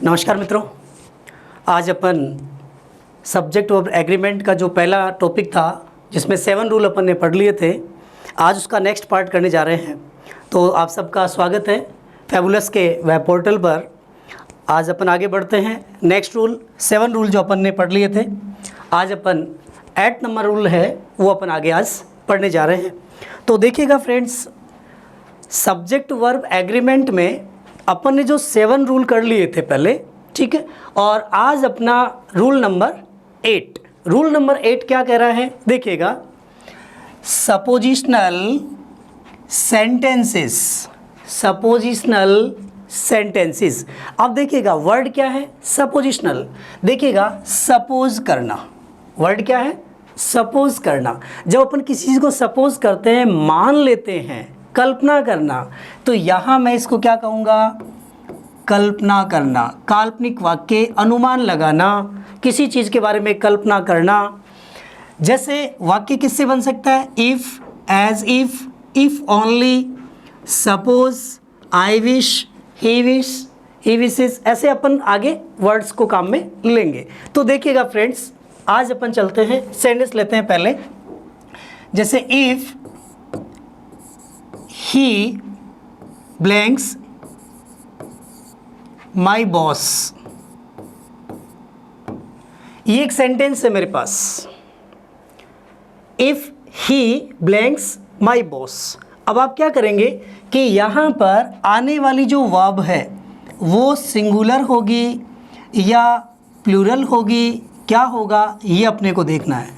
नमस्कार मित्रों, आज अपन सब्जेक्ट वर्ब एग्रीमेंट का जो पहला टॉपिक था जिसमें 7 रूल अपन ने पढ़ लिए थे, आज उसका नेक्स्ट पार्ट करने जा रहे हैं। तो आप सबका स्वागत है फैबुलस के वेब पोर्टल पर। आज अपन आगे बढ़ते हैं। नेक्स्ट रूल 7 रूल जो अपन ने पढ़ लिए थे, आज अपन 8 नंबर रूल है वो अपन आगे आज पढ़ने जा रहे हैं। तो देखिएगा फ्रेंड्स, सब्जेक्ट वर्ब एग्रीमेंट में अपन ने जो 7 रूल कर लिए थे पहले, ठीक है, और आज अपना रूल नंबर 8। रूल नंबर 8 क्या कह रहा है देखिएगा, सपोजिशनल सेंटेंसेस। सपोजिशनल सेंटेंसेस, अब देखिएगा वर्ड क्या है, सपोजिशनल। देखिएगा सपोज करना, वर्ड क्या है, सपोज करना। जब अपन किसी चीज़ को सपोज करते हैं, मान लेते हैं, कल्पना करना, तो यहाँ मैं इसको क्या कहूँगा, कल्पना करना। काल्पनिक वाक्य, अनुमान लगाना, किसी चीज़ के बारे में कल्पना करना। जैसे वाक्य किससे बन सकता है, if, as if only, suppose, I wish, he wish, he wishes, ऐसे अपन आगे वर्ड्स को काम में लेंगे। तो देखिएगा फ्रेंड्स, आज अपन चलते हैं, सेंटेंस लेते हैं पहले। जैसे if he blanks my boss, ये एक सेंटेंस है मेरे पास। If he blanks my boss. अब आप क्या करेंगे कि यहाँ पर आने वाली जो वर्ब है वो सिंगुलर होगी या प्लूरल होगी, क्या होगा ये अपने को देखना है।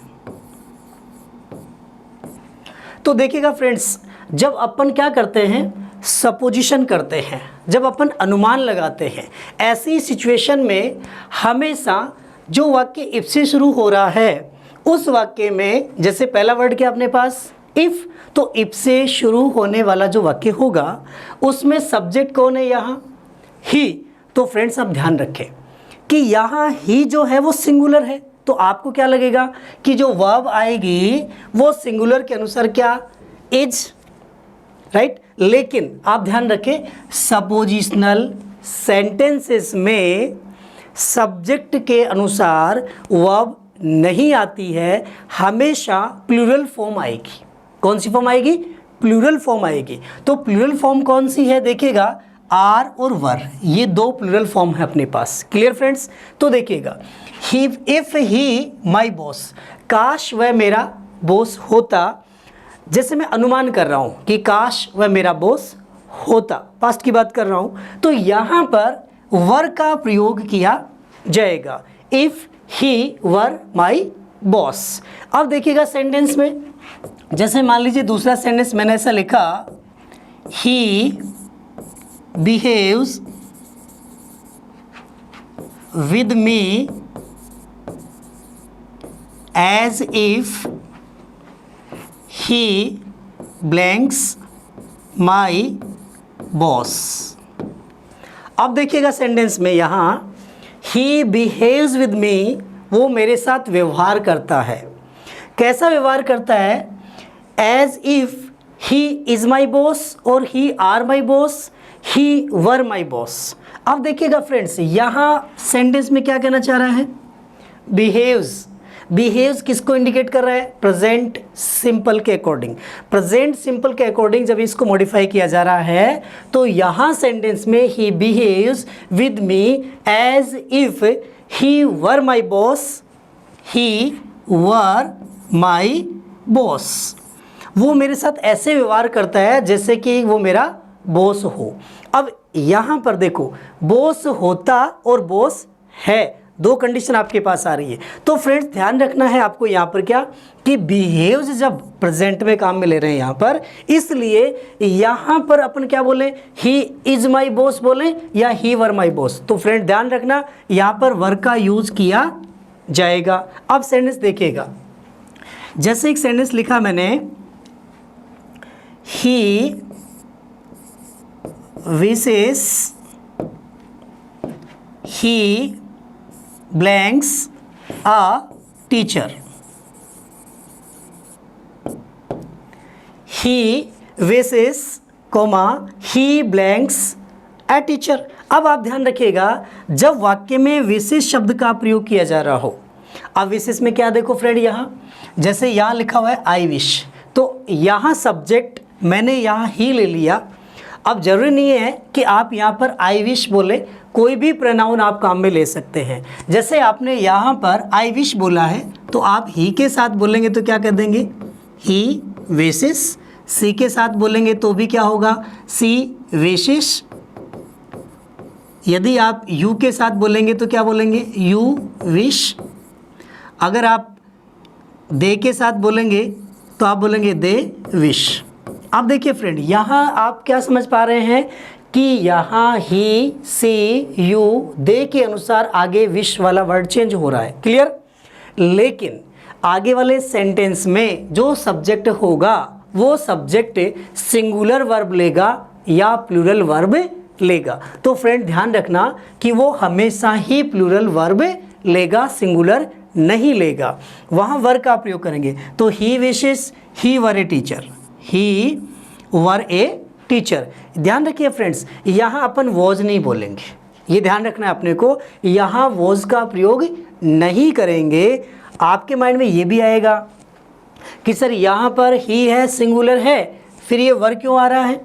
तो देखिएगा फ्रेंड्स, जब अपन क्या करते हैं, सपोजिशन करते हैं, जब अपन अनुमान लगाते हैं, ऐसी सिचुएशन में हमेशा जो वाक्य इफ से शुरू हो रहा है उस वाक्य में, जैसे पहला वर्ड क्या अपने पास इफ़, तो इफ से शुरू होने वाला जो वाक्य होगा उसमें सब्जेक्ट कौन है, यहाँ ही। तो फ्रेंड्स आप ध्यान रखें कि यहाँ ही जो है वो सिंगुलर है, तो आपको क्या लगेगा कि जो वर्ब आएगी वो सिंगुलर के अनुसार क्या, इज, राइट। लेकिन आप ध्यान रखें, सपोजिशनल सेंटेंसेस में सब्जेक्ट के अनुसार वर्ब नहीं आती है, हमेशा प्लूरल फॉर्म आएगी। कौन सी फॉर्म आएगी, प्लूरल फॉर्म आएगी। तो प्लूरल फॉर्म कौन सी है, देखिएगा आर और वर, ये 2 प्लूरल फॉर्म है अपने पास। Clear friends. तो देखिएगा, ही, इफ ही माई बॉस, काश वह मेरा बॉस होता। जैसे मैं अनुमान कर रहा हूँ कि काश वह मेरा बॉस होता, पास्ट की बात कर रहा हूँ, तो यहाँ पर वर का प्रयोग किया जाएगा, if he were my boss. अब देखिएगा सेंटेंस में, जैसे मान लीजिए दूसरा सेंटेंस मैंने ऐसा लिखा, he behaves with me as if he blanks my boss. अब देखिएगा सेंटेंस में यहाँ ही बिहेव्स विद मी, वो मेरे साथ व्यवहार करता है। कैसा व्यवहार करता है, as if he is my boss और he are my boss, he were my boss. अब देखिएगा फ्रेंड्स, यहाँ सेंटेंस में क्या कहना चाह रहा है, बिहेव्स। बिहेव्स किसको इंडिकेट कर रहा है, प्रेजेंट सिंपल के अकॉर्डिंग। प्रेजेंट सिंपल के अकॉर्डिंग जब इसको मॉडिफाई किया जा रहा है, तो यहाँ सेंटेंस में he behaves with me as if he were my boss, he were my boss. वो मेरे साथ ऐसे व्यवहार करता है जैसे कि वो मेरा बॉस हो। अब यहाँ पर देखो, बॉस होता और बॉस है, 2 कंडीशन आपके पास आ रही है। तो फ्रेंड्स ध्यान रखना है आपको यहाँ पर क्या, कि बिहेव्स जब प्रेजेंट में काम में ले रहे हैं यहाँ पर, इसलिए यहाँ पर अपन क्या बोले, ही इज माई बॉस बोले या ही वर माई बॉस। तो फ्रेंड ध्यान रखना, यहाँ पर वर का यूज किया जाएगा। अब सेंटेंस देखिएगा, जैसे एक सेंटेंस लिखा मैंने, he wishes he blanks a teacher, he wishes, he blanks a teacher। अब आप ध्यान रखिएगा, जब वाक्य में विशेष शब्द का प्रयोग किया जा रहा हो, अब विशेष में क्या देखो फ्रेंड, यहाँ जैसे यहाँ लिखा हुआ है आई विश, तो यहाँ सब्जेक्ट मैंने यहाँ ही ले लिया। अब जरूरी नहीं है कि आप यहाँ पर आई विश बोले, कोई भी प्रोनाउन आप काम में ले सकते हैं। जैसे आपने यहाँ पर आई विश बोला है तो आप ही के साथ बोलेंगे तो क्या कर देंगे, ही विशेष। सी के साथ बोलेंगे तो भी क्या होगा, सी विशेष। यदि आप यू के साथ बोलेंगे तो क्या बोलेंगे, यू विश। अगर आप दे के साथ बोलेंगे तो आप बोलेंगे दे विश। अब देखिए फ्रेंड, यहाँ आप क्या समझ पा रहे हैं कि यहाँ ही, सी, यू, दे के अनुसार आगे विश वाला वर्ड चेंज हो रहा है, क्लियर। लेकिन आगे वाले सेंटेंस में जो सब्जेक्ट होगा वो सब्जेक्ट सिंगुलर वर्ब लेगा या प्लूरल वर्ब लेगा। तो फ्रेंड ध्यान रखना कि वो हमेशा ही प्लूरल वर्ब लेगा, सिंगुलर नहीं लेगा। वहाँ वर का प्रयोग करेंगे तो he wishes, he were a teacher, he were a teacher. ध्यान रखिए फ्रेंड्स, यहाँ अपन वॉज नहीं बोलेंगे, ये ध्यान रखना है अपने को, यहाँ वॉज का प्रयोग नहीं करेंगे। आपके माइंड में ये भी आएगा कि सर यहाँ पर ही है, सिंगुलर है, फिर ये वर क्यों आ रहा है।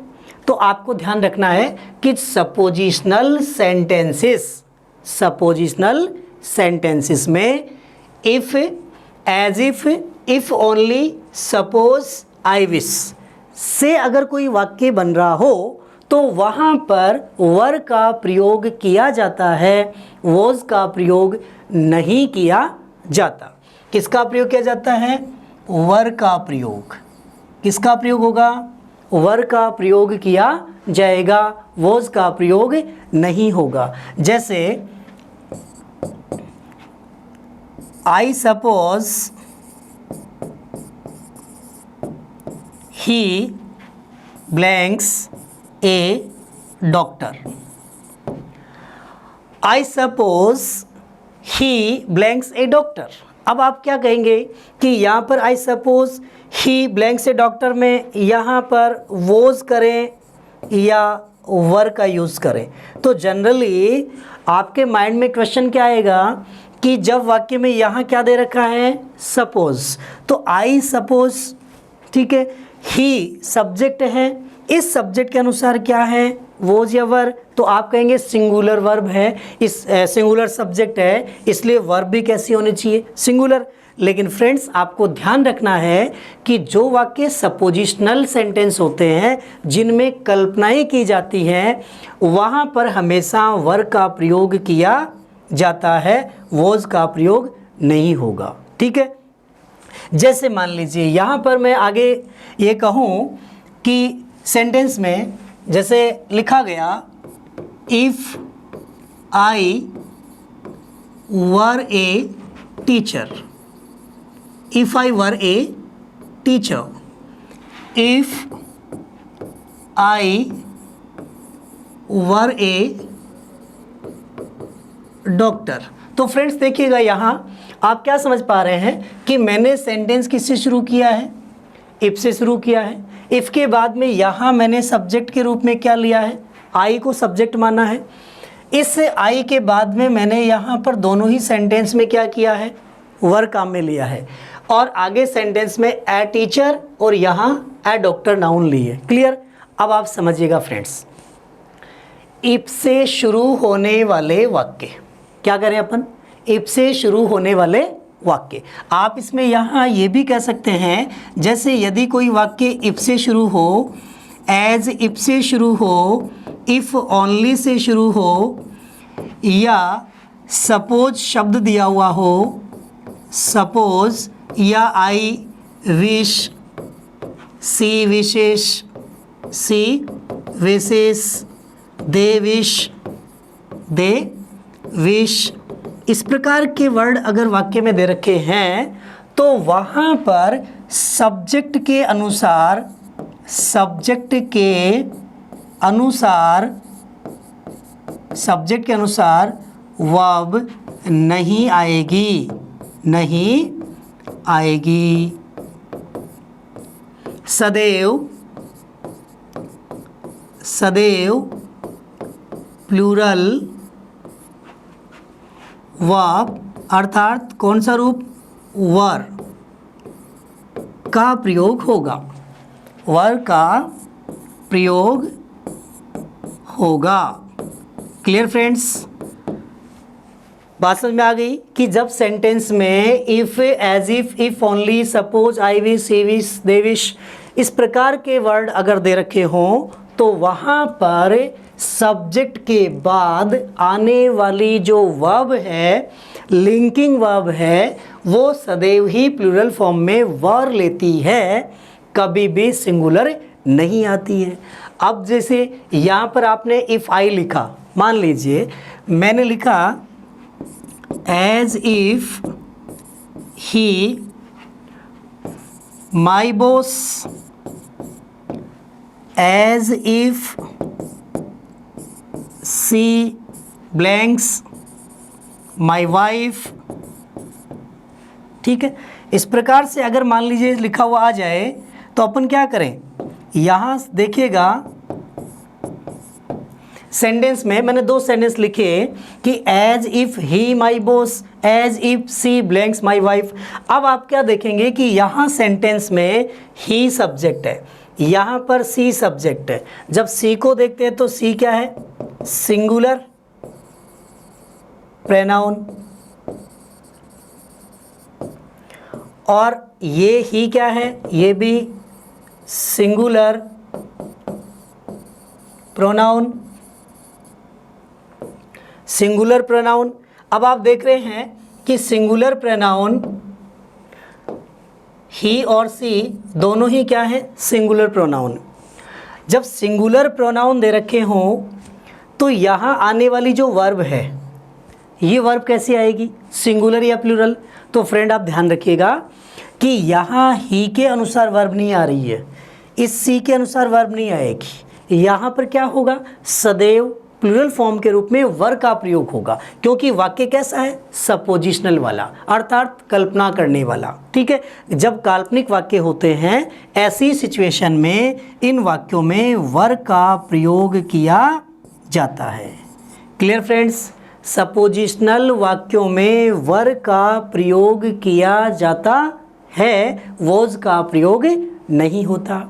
तो आपको ध्यान रखना है कि सपोजिशनल सेंटेंसेस में if, as if only, suppose, I wish से अगर कोई वाक्य बन रहा हो तो वहाँ पर वर का प्रयोग किया जाता है, वॉज का प्रयोग नहीं किया जाता। किसका प्रयोग किया जाता है, वर का प्रयोग। किसका प्रयोग होगा, वर का प्रयोग किया जाएगा, वॉज का प्रयोग नहीं होगा। जैसे I suppose he blanks A doctor. I suppose he blanks A doctor. अब आप क्या कहेंगे कि यहाँ पर I suppose he blanks A doctor में यहाँ पर वोज करें या वर का यूज़ करें। तो जनरली आपके माइंड में क्वेश्चन क्या आएगा कि जब वाक्य में यहाँ क्या दे रखा है, सपोज, तो आई सपोज, ठीक है, ही सब्जेक्ट है, इस सब्जेक्ट के अनुसार क्या है, वोज या वर, तो आप कहेंगे सिंगुलर वर्ब है, इस सिंगुलर सब्जेक्ट है, इसलिए वर्ब भी कैसी होनी चाहिए, सिंगुलर। लेकिन फ्रेंड्स आपको ध्यान रखना है कि जो वाक्य सपोजिशनल सेंटेंस होते हैं, जिनमें कल्पनाएं की जाती हैं, वहाँ पर हमेशा वर का प्रयोग किया जाता है, वोज का प्रयोग नहीं होगा, ठीक है। जैसे मान लीजिए यहाँ पर मैं आगे ये कहूँ कि सेंटेंस में जैसे लिखा गया, if I were a teacher, if I were a teacher, if I were A doctor. तो फ्रेंड्स देखिएगा यहाँ आप क्या समझ पा रहे हैं कि मैंने सेंटेंस किससे शुरू किया है, इफ़ से शुरू किया है। इफ़ के बाद में यहाँ मैंने सब्जेक्ट के रूप में क्या लिया है, आई को सब्जेक्ट माना है। इस आई के बाद में मैंने यहाँ पर दोनों ही सेंटेंस में क्या किया है, वर काम में लिया है, और आगे सेंटेंस में ए टीचर और यहाँ ए डॉक्टर नाउन ली है, क्लियर। अब आप समझिएगा फ्रेंड्स, इफ से शुरू होने वाले वाक्य, क्या करें अपन, इफ से शुरू होने वाले वाक्य। आप इसमें यहाँ ये भी कह सकते हैं, जैसे यदि कोई वाक्य इफ से शुरू हो, एज इफ से शुरू हो, इफ़ ओनली से शुरू हो, या सपोज शब्द दिया हुआ हो, सपोज, या I wish, she wishes, she wishes, they wish, they wish, इस प्रकार के वर्ड अगर वाक्य में दे रखे हैं तो वहाँ पर सब्जेक्ट के अनुसार, सब्जेक्ट के अनुसार वर्ब नहीं आएगी, नहीं आएगी। सदैव प्लूरल वर्ब अर्थात कौन सा रूप, वर का प्रयोग होगा, वर का प्रयोग होगा। क्लियर फ्रेंड्स, बात समझ में आ गई कि जब सेंटेंस में if, as if only, suppose, I wish, he wish, they wish, इस प्रकार के वर्ड अगर दे रखे हों तो वहाँ पर सब्जेक्ट के बाद आने वाली जो वर्ब है, लिंकिंग वर्ब है, वो सदैव ही प्लूरल फॉर्म में वर लेती है, कभी भी सिंगुलर नहीं आती है। अब जैसे यहाँ पर आपने इफ़ आई लिखा, मान लीजिए मैंने लिखा as if he my boss, as if she blanks my wife. ठीक है, इस प्रकार से अगर मान लीजिए लिखा हुआ आ जाए तो अपन क्या करें, यहाँ देखिएगा सेंटेंस में मैंने दो सेंटेंस लिखे कि as if he my boss, as if she blanks my wife. अब आप क्या देखेंगे कि यहाँ सेंटेंस में ही सब्जेक्ट है, यहाँ पर सी सब्जेक्ट है। जब सी को देखते हैं तो सी क्या है, सिंगुलर प्रोनाउन, और ये ही क्या है, ये भी सिंगुलर प्रोनाउन, सिंगुलर प्रोनाउन। अब आप देख रहे हैं कि सिंगुलर प्रोनाउन ही और सी दोनों ही क्या है, सिंगुलर प्रोनाउन। जब सिंगुलर प्रोनाउन दे रखे हों तो यहाँ आने वाली जो वर्ब है, ये वर्ब कैसी आएगी, सिंगुलर या प्लूरल। तो फ्रेंड आप ध्यान रखिएगा कि यहाँ ही के अनुसार वर्ब नहीं आ रही है, इस सी के अनुसार वर्ब नहीं आएगी। यहाँ पर क्या होगा, सदैव प्लूरल फॉर्म के रूप में वर का प्रयोग होगा, क्योंकि वाक्य कैसा है, सपोजिशनल वाला, अर्थात कल्पना करने वाला। ठीक है, जब काल्पनिक वाक्य होते हैं ऐसी सिचुएशन में इन वाक्यों में वर का प्रयोग किया जाता है। क्लियर फ्रेंड्स, सपोजिशनल वाक्यों में वर का प्रयोग किया जाता है, वॉज का प्रयोग नहीं होता।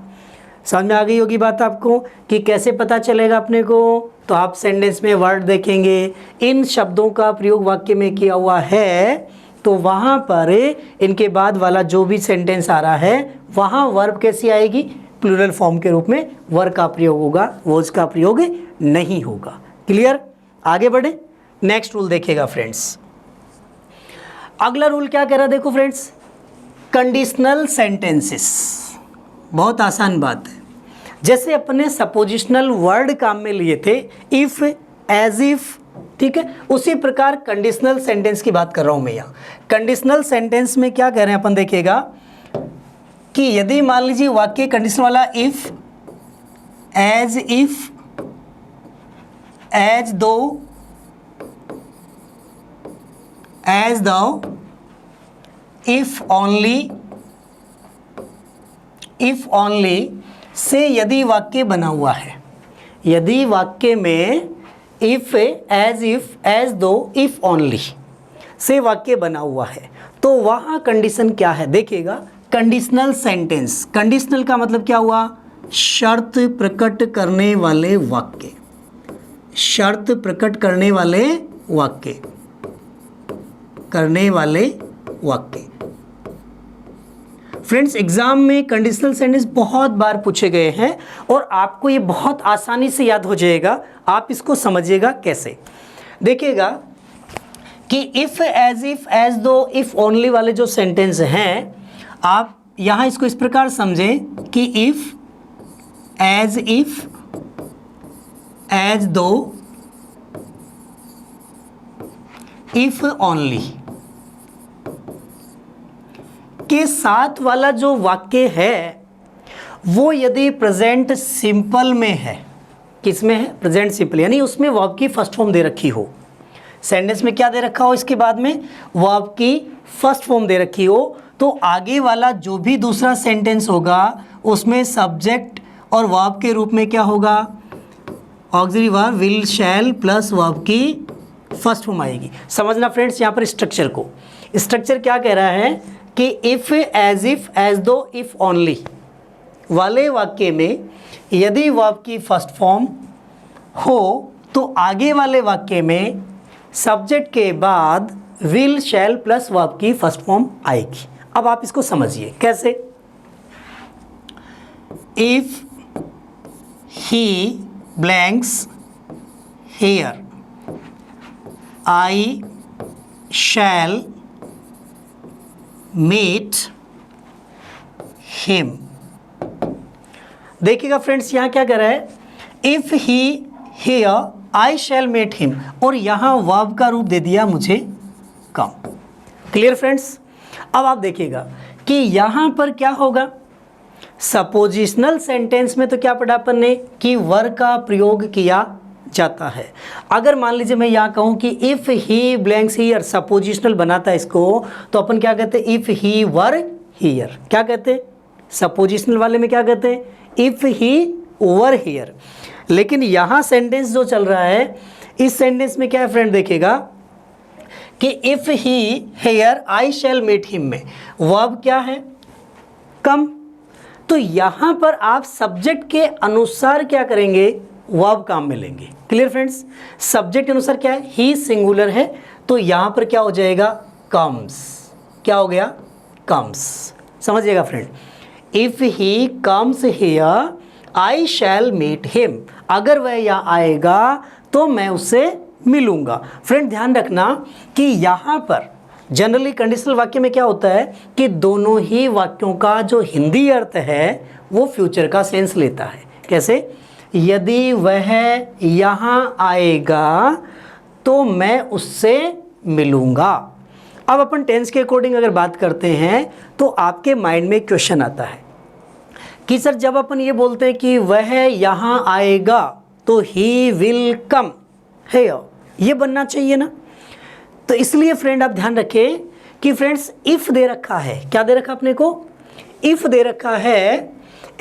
समझ में आ गई होगी बात आपको कि कैसे पता चलेगा अपने को। तो आप सेंटेंस में वर्ड देखेंगे, इन शब्दों का प्रयोग वाक्य में किया हुआ है तो वहाँ पर इनके बाद वाला जो भी सेंटेंस आ रहा है वहाँ वर्ब कैसी आएगी, प्लूरल फॉर्म के रूप में वर का प्रयोग होगा, वॉज का प्रयोग नहीं होगा। क्लियर, आगे बढ़े, नेक्स्ट रूल देखिएगा फ्रेंड्स। अगला रूल क्या कह रहा है, देखो फ्रेंड्स, कंडीशनल सेंटेंसेस। बहुत आसान बात है, जैसे अपने सपोजिशनल वर्ड काम में लिए थे इफ, एज इफ, ठीक है, उसी प्रकार कंडीशनल सेंटेंस की बात कर रहा हूं मैं यहाँ। कंडीशनल सेंटेंस में क्या कह रहे हैं अपन, देखिएगा कि यदि मान लीजिए वाक्य कंडीशनल वाला इफ, इफ, एज दो, एज दो, इफ ओनली से यदि वाक्य बना हुआ है, यदि वाक्य में इफ, एज दो, इफ ओनली से वाक्य बना हुआ है तो वहाँ कंडीशन क्या है, देखिएगा। कंडीशनल सेंटेंस, कंडीशनल का मतलब क्या हुआ, शर्त प्रकट करने वाले वाक्य, शर्त प्रकट करने वाले वाक्य, करने वाले वाक्य। फ्रेंड्स, एग्जाम में कंडीशनल सेंटेंस बहुत बार पूछे गए हैं और आपको ये बहुत आसानी से याद हो जाएगा। आप इसको समझिएगा कैसे, देखिएगा कि इफ, एज इफ, एज दो, इफ ओनली वाले जो सेंटेंस हैं, आप यहाँ इसको इस प्रकार समझें कि इफ, एज दो, इफ ओनली के साथ वाला जो वाक्य है वो यदि प्रेजेंट सिंपल में है, किस में है, प्रेजेंट सिंपल, यानी उसमें वर्ब की फर्स्ट फॉर्म दे रखी हो, सेंटेंस में क्या दे रखा हो, इसके बाद में वर्ब की फर्स्ट फॉर्म दे रखी हो, तो आगे वाला जो भी दूसरा सेंटेंस होगा उसमें सब्जेक्ट और वर्ब के रूप में क्या होगा, auxiliary verb will shall plus verb की फर्स्ट फॉर्म आएगी। समझना फ्रेंड्स यहाँ पर स्ट्रक्चर को, स्ट्रक्चर क्या कह रहा है कि इफ़, एज इफ, एज दो, इफ ओनली वाले वाक्य में यदि वर्ब की फर्स्ट फॉर्म हो तो आगे वाले वाक्य में सब्जेक्ट के बाद विल शैल प्लस वर्ब की फर्स्ट फॉर्म आएगी। अब आप इसको समझिए कैसे। If he blanks here I shall meet him. देखिएगा फ्रेंड्स यहाँ क्या कर रहा है, if he here I shall meet him, और यहाँ वर्ब का रूप दे दिया मुझे कम। Clear friends. अब आप देखिएगा कि यहाँ पर क्या होगा, सपोजिशनल सेंटेंस में तो क्या पढ़ा अपन ने कि वर्ब का प्रयोग किया जाता है। अगर मान लीजिए मैं यहाँ कहूँ कि if he blanks here, suppositional बनाता है इसको, तो अपन क्या कहते हैं, इफ़ ही वर हियर, क्या कहते हैं सपोजिशनल वाले में, क्या कहते हैं इफ़ ही वर हियर। लेकिन यहाँ सेंटेंस जो चल रहा है, इस सेंटेंस में क्या है फ्रेंड, देखिएगा कि if he here I shall meet him में वर्ब क्या है, कम। तो यहाँ पर आप सब्जेक्ट के अनुसार क्या करेंगे, वर्ब काम में लेंगे। Clear friends. सब्जेक्ट के अनुसार क्या है, ही सिंगुलर है तो यहाँ पर क्या हो जाएगा, कम्स। क्या हो गया, कम्स। समझिएगा friend, if he comes here I shall meet him, अगर वह यहाँ आएगा तो मैं उससे मिलूंगा। फ्रेंड ध्यान रखना कि यहाँ पर जनरली कंडीशनल वाक्य में क्या होता है कि दोनों ही वाक्यों का जो हिंदी अर्थ है वो फ्यूचर का सेंस लेता है। कैसे, यदि वह यहाँ आएगा तो मैं उससे मिलूँगा। अब अपन टेंस के अकॉर्डिंग अगर बात करते हैं तो आपके माइंड में क्वेश्चन आता है कि सर जब अपन ये बोलते हैं कि वह यहाँ आएगा तो ही विल कम है, ये बनना चाहिए ना। तो इसलिए फ्रेंड आप ध्यान रखें कि फ्रेंड्स इफ़ दे रखा है, क्या दे रखा अपने को, इफ़ दे रखा है।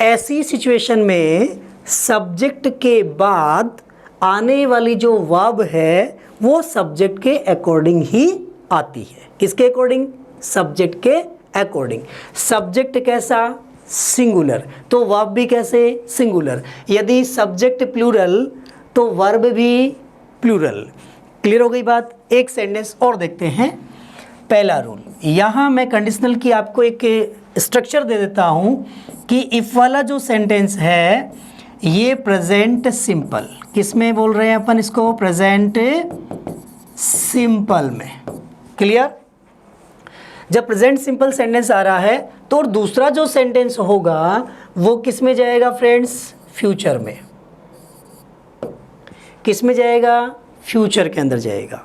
ऐसी सिचुएशन में सब्जेक्ट के बाद आने वाली जो वर्ब है वो सब्जेक्ट के अकॉर्डिंग ही आती है। किसके अकॉर्डिंग, सब्जेक्ट के अकॉर्डिंग। सब्जेक्ट कैसा, सिंगुलर, तो वर्ब भी कैसे, सिंगुलर। यदि सब्जेक्ट प्लूरल तो वर्ब भी प्लूरल। क्लियर हो गई बात। एक सेंटेंस और देखते हैं। पहला रूल, यहाँ मैं कंडीशनल की आपको एक स्ट्रक्चर दे देता हूँ कि इफ़ वाला जो सेंटेंस है ये प्रेजेंट सिंपल, किस में बोल रहे हैं अपन इसको, प्रेजेंट सिंपल में। क्लियर। जब प्रेजेंट सिंपल सेंटेंस आ रहा है तो और दूसरा जो सेंटेंस होगा वो किस में जाएगा फ्रेंड्स, फ्यूचर में। किस में जाएगा, फ्यूचर के अंदर जाएगा।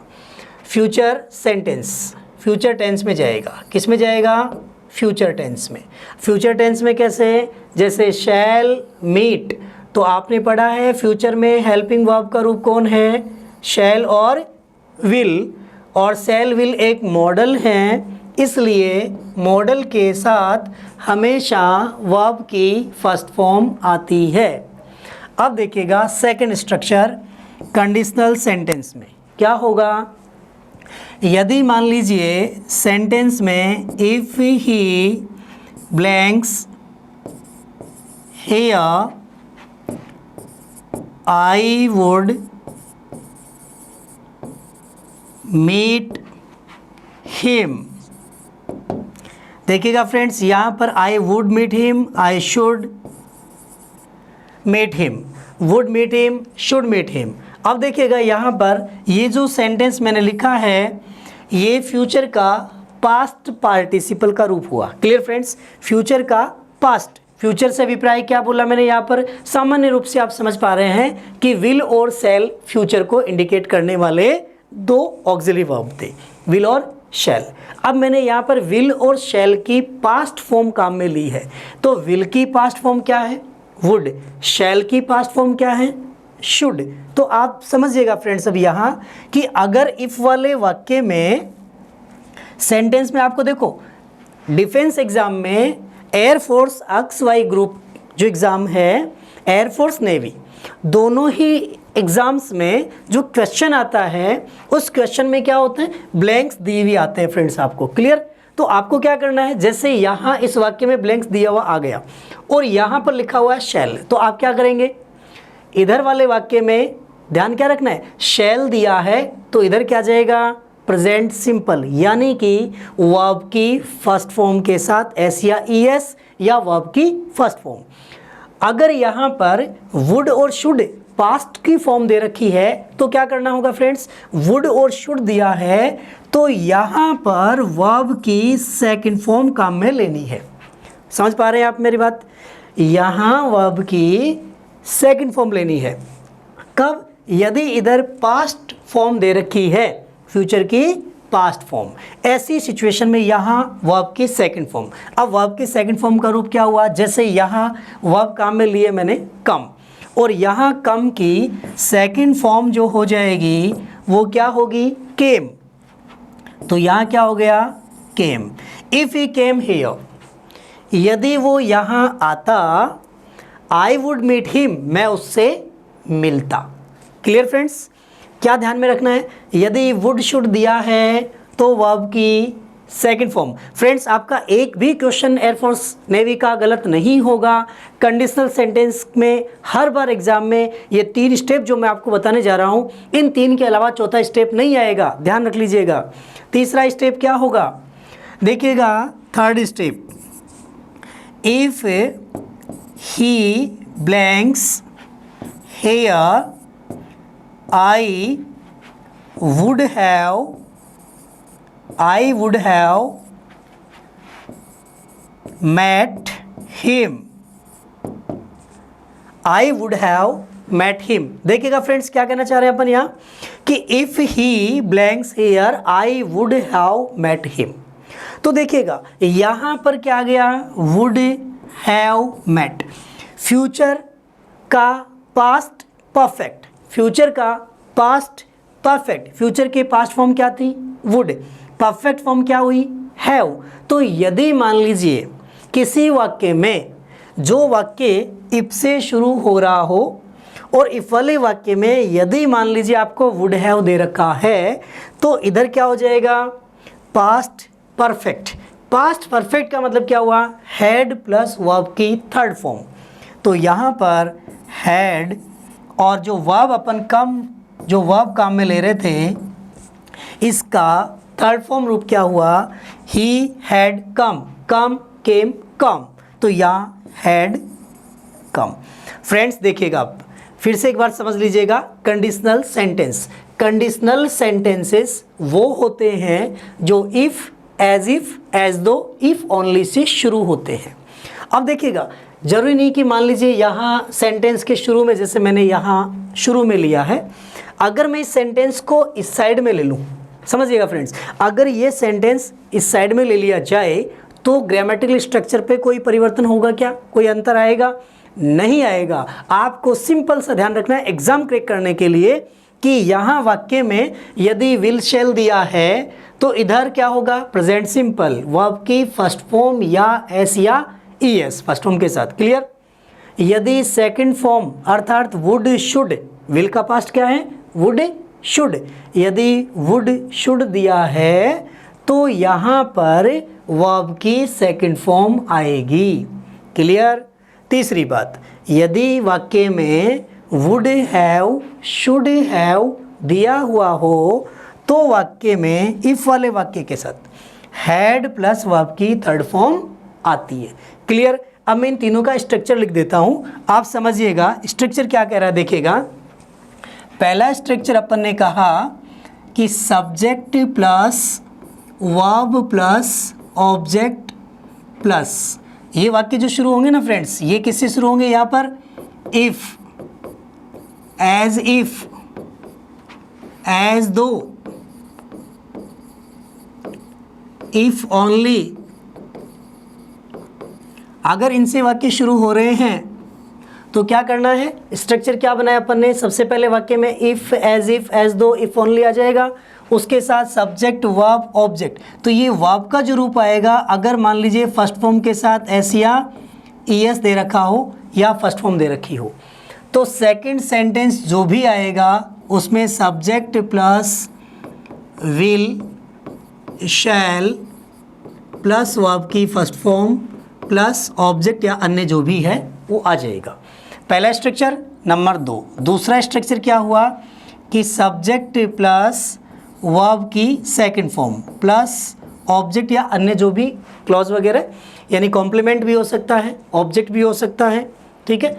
फ्यूचर सेंटेंस फ्यूचर टेंस में जाएगा। किस में जाएगा, फ्यूचर टेंस में। फ्यूचर टेंस में कैसे, जैसे शैल मीट, तो आपने पढ़ा है फ्यूचर में हेल्पिंग वर्ब का रूप कौन है, शैल और विल, और शैल विल एक मॉडल है, इसलिए मॉडल के साथ हमेशा वर्ब की फर्स्ट फॉर्म आती है। अब देखिएगा सेकंड स्ट्रक्चर कंडीशनल सेंटेंस में क्या होगा। यदि मान लीजिए सेंटेंस में if he blanks here I would meet him. देखिएगा फ्रेंड्स, यहाँ पर I would meet him, I should meet him, would meet him, should meet him. अब देखिएगा यहाँ पर ये जो सेंटेंस मैंने लिखा है ये फ्यूचर का पास्ट पार्टिसिपल का रूप हुआ। क्लियर फ्रेंड्स, फ्यूचर का पास्ट। फ्यूचर से अभिप्राय क्या बोला मैंने यहाँ पर, सामान्य रूप से आप समझ पा रहे हैं कि विल और शैल फ्यूचर को इंडिकेट करने वाले दो ऑक्सिलरी वर्ब थे, विल और शैल। अब मैंने यहाँ पर विल और शैल की पास्ट फॉर्म काम में ली है, तो विल की पास्ट फॉर्म क्या है, वुड। शैल की पास्ट फॉर्म क्या है, शुड। तो आप समझिएगा फ्रेंड्स अब यहाँ कि अगर इफ़ वाले वाक्य में सेंटेंस में आपको देखो डिफेंस एग्जाम में एयरफोर्स XY ग्रुप जो एग्ज़ाम है, एयरफोर्स नेवी, दोनों ही एग्जाम्स में जो क्वेश्चन आता है उस क्वेश्चन में क्या होते हैं, ब्लैंक्स दिए हुए आते हैं फ्रेंड्स, आपको क्लियर। तो आपको क्या करना है, जैसे यहाँ इस वाक्य में ब्लैंक्स दिया हुआ आ गया और यहाँ पर लिखा हुआ है शैल, तो आप क्या करेंगे, इधर वाले वाक्य में ध्यान क्या रखना है, शैल दिया है तो इधर क्या जाएगा, प्रेजेंट सिंपल, यानी कि वर्ब की फर्स्ट फॉर्म के साथ एस या ईएस या वर्ब की फर्स्ट फॉर्म। अगर यहाँ पर वुड और शुड पास्ट की फॉर्म दे रखी है तो क्या करना होगा फ्रेंड्स, वुड और शुड दिया है तो यहाँ पर वर्ब की सेकंड फॉर्म काम में लेनी है। समझ पा रहे हैं आप मेरी बात, यहाँ वर्ब की सेकंड फॉर्म लेनी है। कब, यदि इधर पास्ट फॉर्म दे रखी है, फ्यूचर की पास्ट फॉर्म, ऐसी सिचुएशन में यहाँ वर्ब की सेकंड फॉर्म। अब वर्ब की सेकंड फॉर्म का रूप क्या हुआ, जैसे यहाँ वर्ब काम में लिए मैंने कम, और यहाँ कम की सेकंड फॉर्म जो हो जाएगी वो क्या होगी, केम। तो यहाँ क्या हो गया, केम। इफ़ ही केम हियर, यदि वो यहाँ आता, आई वुड मीट हिम, मैं उससे मिलता। क्लियर फ्रेंड्स, क्या ध्यान में रखना है, यदि वुड शुड दिया है तो वर्ब की सेकंड फॉर्म। फ्रेंड्स, आपका एक भी क्वेश्चन एयरफोर्स नेवी का गलत नहीं होगा। कंडीशनल सेंटेंस में हर बार एग्जाम में ये 3 स्टेप जो मैं आपको बताने जा रहा हूँ, इन 3 के अलावा चौथा स्टेप नहीं आएगा, ध्यान रख लीजिएगा। तीसरा स्टेप क्या होगा, देखिएगा, third step, if he blanks here I would have met him. I would have met him. देखिएगा फ्रेंड्स, क्या कहना चाह रहे हैं अपन यहाँ कि if he blanks here I would have met him। तो देखिएगा यहाँ पर क्या आ गया, would have met, फ्यूचर का पास्ट परफेक्ट, फ्यूचर का पास्ट परफेक्ट, फ्यूचर के पास्ट फॉर्म क्या थी, वुड, परफेक्ट फॉर्म क्या हुई, हैव। तो यदि मान लीजिए किसी वाक्य में जो वाक्य इफ से शुरू हो रहा हो और इफ वाले वाक्य में यदि मान लीजिए आपको वुड हैव दे रखा है तो इधर क्या हो जाएगा, पास्ट परफेक्ट। पास्ट परफेक्ट का मतलब क्या हुआ, हैड प्लस वर्ब की थर्ड फॉर्म। तो यहाँ पर हैड और जो वर्ब अपन जो वर्ब काम में ले रहे थे, इसका थर्ड फॉर्म रूप क्या हुआ, ही हैड कम, कम केम कम, तो यहाँ हैड कम। फ्रेंड्स देखिएगा, आप फिर से एक बार समझ लीजिएगा, कंडीशनल सेंटेंस, कंडीशनल सेंटेंसेस वो होते हैं जो if, as though, if only say शुरू होते हैं। अब देखिएगा, जरूरी नहीं कि मान लीजिए यहाँ सेंटेंस के शुरू में, जैसे मैंने यहाँ शुरू में लिया है, अगर मैं इस सेंटेंस को इस साइड में ले लूँ, समझिएगा फ्रेंड्स, अगर ये सेंटेंस इस साइड में ले लिया जाए तो ग्रामेटिकल स्ट्रक्चर पे कोई परिवर्तन होगा क्या, कोई अंतर आएगा, नहीं आएगा। आपको सिंपल सा ध्यान रखना है एग्जाम क्रैक करने के लिए कि यहाँ वाक्य में यदि विल शैल दिया है तो इधर क्या होगा, प्रेजेंट सिंपल, वर्ब की फर्स्ट फॉर्म या एस या ईएस फर्स्ट फॉर्म के साथ। क्लियर। यदि सेकंड फॉर्म अर्थात वुड शुड, विल का पास्ट क्या है, वुड शुड, यदि वुड शुड दिया है तो यहाँ पर वर्ब की सेकंड फॉर्म आएगी। क्लियर। तीसरी बात, यदि वाक्य में वुड हैव, शुड हैव दिया हुआ हो तो वाक्य में इफ वाले वाक्य के साथ हैड प्लस वर्ब की थर्ड फॉर्म आती है। क्लियर। अब मैं इन तीनों का स्ट्रक्चर लिख देता हूं, आप समझिएगा स्ट्रक्चर क्या कह रहा है। देखिएगा, पहला स्ट्रक्चर अपन ने कहा कि subject plus verb plus object plus, ये वाक्य जो शुरू होंगे ना फ्रेंड्स, ये किससे शुरू होंगे, यहाँ पर इफ, एज इफ, एज दो, इफ ओनली। अगर इनसे वाक्य शुरू हो रहे हैं तो क्या करना है, स्ट्रक्चर क्या बनाया अपन ने, सबसे पहले वाक्य में इफ, एज दो, इफ ओनली आ जाएगा, उसके साथ सब्जेक्ट वर्ब ऑब्जेक्ट। तो ये वर्ब का जो रूप आएगा, अगर मान लीजिए फर्स्ट फॉर्म के साथ एस या ईएस दे रखा हो या फर्स्ट फॉर्म दे रखी हो, तो सेकंड सेंटेंस जो भी आएगा उसमें subject plus will, shall plus verb की फर्स्ट फॉर्म प्लस ऑब्जेक्ट या अन्य जो भी है वो आ जाएगा। पहला स्ट्रक्चर। नंबर 2, दूसरा स्ट्रक्चर क्या हुआ कि सब्जेक्ट प्लस वर्ब की सेकंड फॉर्म प्लस ऑब्जेक्ट या अन्य जो भी क्लॉज वगैरह, यानी कॉम्प्लीमेंट भी हो सकता है, ऑब्जेक्ट भी हो सकता है, ठीक है,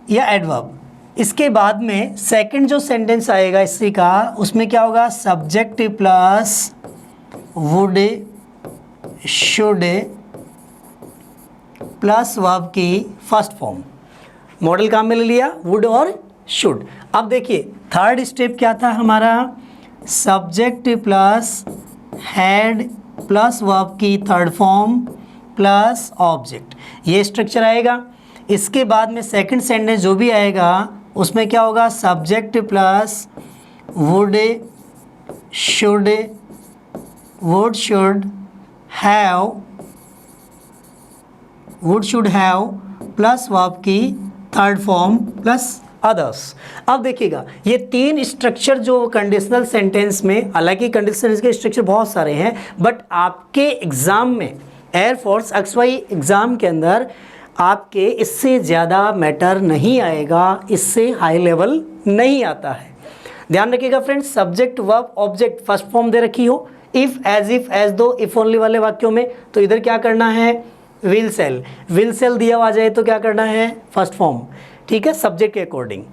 या एडवर्ब। इसके बाद में सेकंड जो सेंटेंस आएगा इसी का, उसमें क्या होगा, subject plus would, should plus verb की फर्स्ट फॉर्म। मॉडल काम में ले लिया वुड और शुड। अब देखिए थर्ड स्टेप क्या था हमारा, subject plus had plus verb की थर्ड फॉर्म प्लस ऑब्जेक्ट, ये स्ट्रक्चर आएगा। इसके बाद में सेकंड सेंटेंस जो भी आएगा उसमें क्या होगा, subject plus would should, would should have, would should have plus verb की थर्ड फॉर्म प्लस अदर्स। अब देखिएगा ये तीन स्ट्रक्चर जो कंडीशनल सेंटेंस में, हालांकि कंडीशनल सेंटेंस के स्ट्रक्चर बहुत सारे हैं, बट आपके एग्ज़ाम में एयरफोर्स XY एग्ज़ाम के अंदर आपके इससे ज़्यादा मैटर नहीं आएगा, इससे हाई लेवल नहीं आता है। ध्यान रखिएगा friends, subject verb object first form दे रखी हो, if, as if, as though, if only वाले वाक्यों में, तो इधर क्या करना है, विल सेल, विल सेल दिया हुआ जाए तो क्या करना है, फर्स्ट फॉर्म, ठीक है, सब्जेक्ट के अकॉर्डिंग।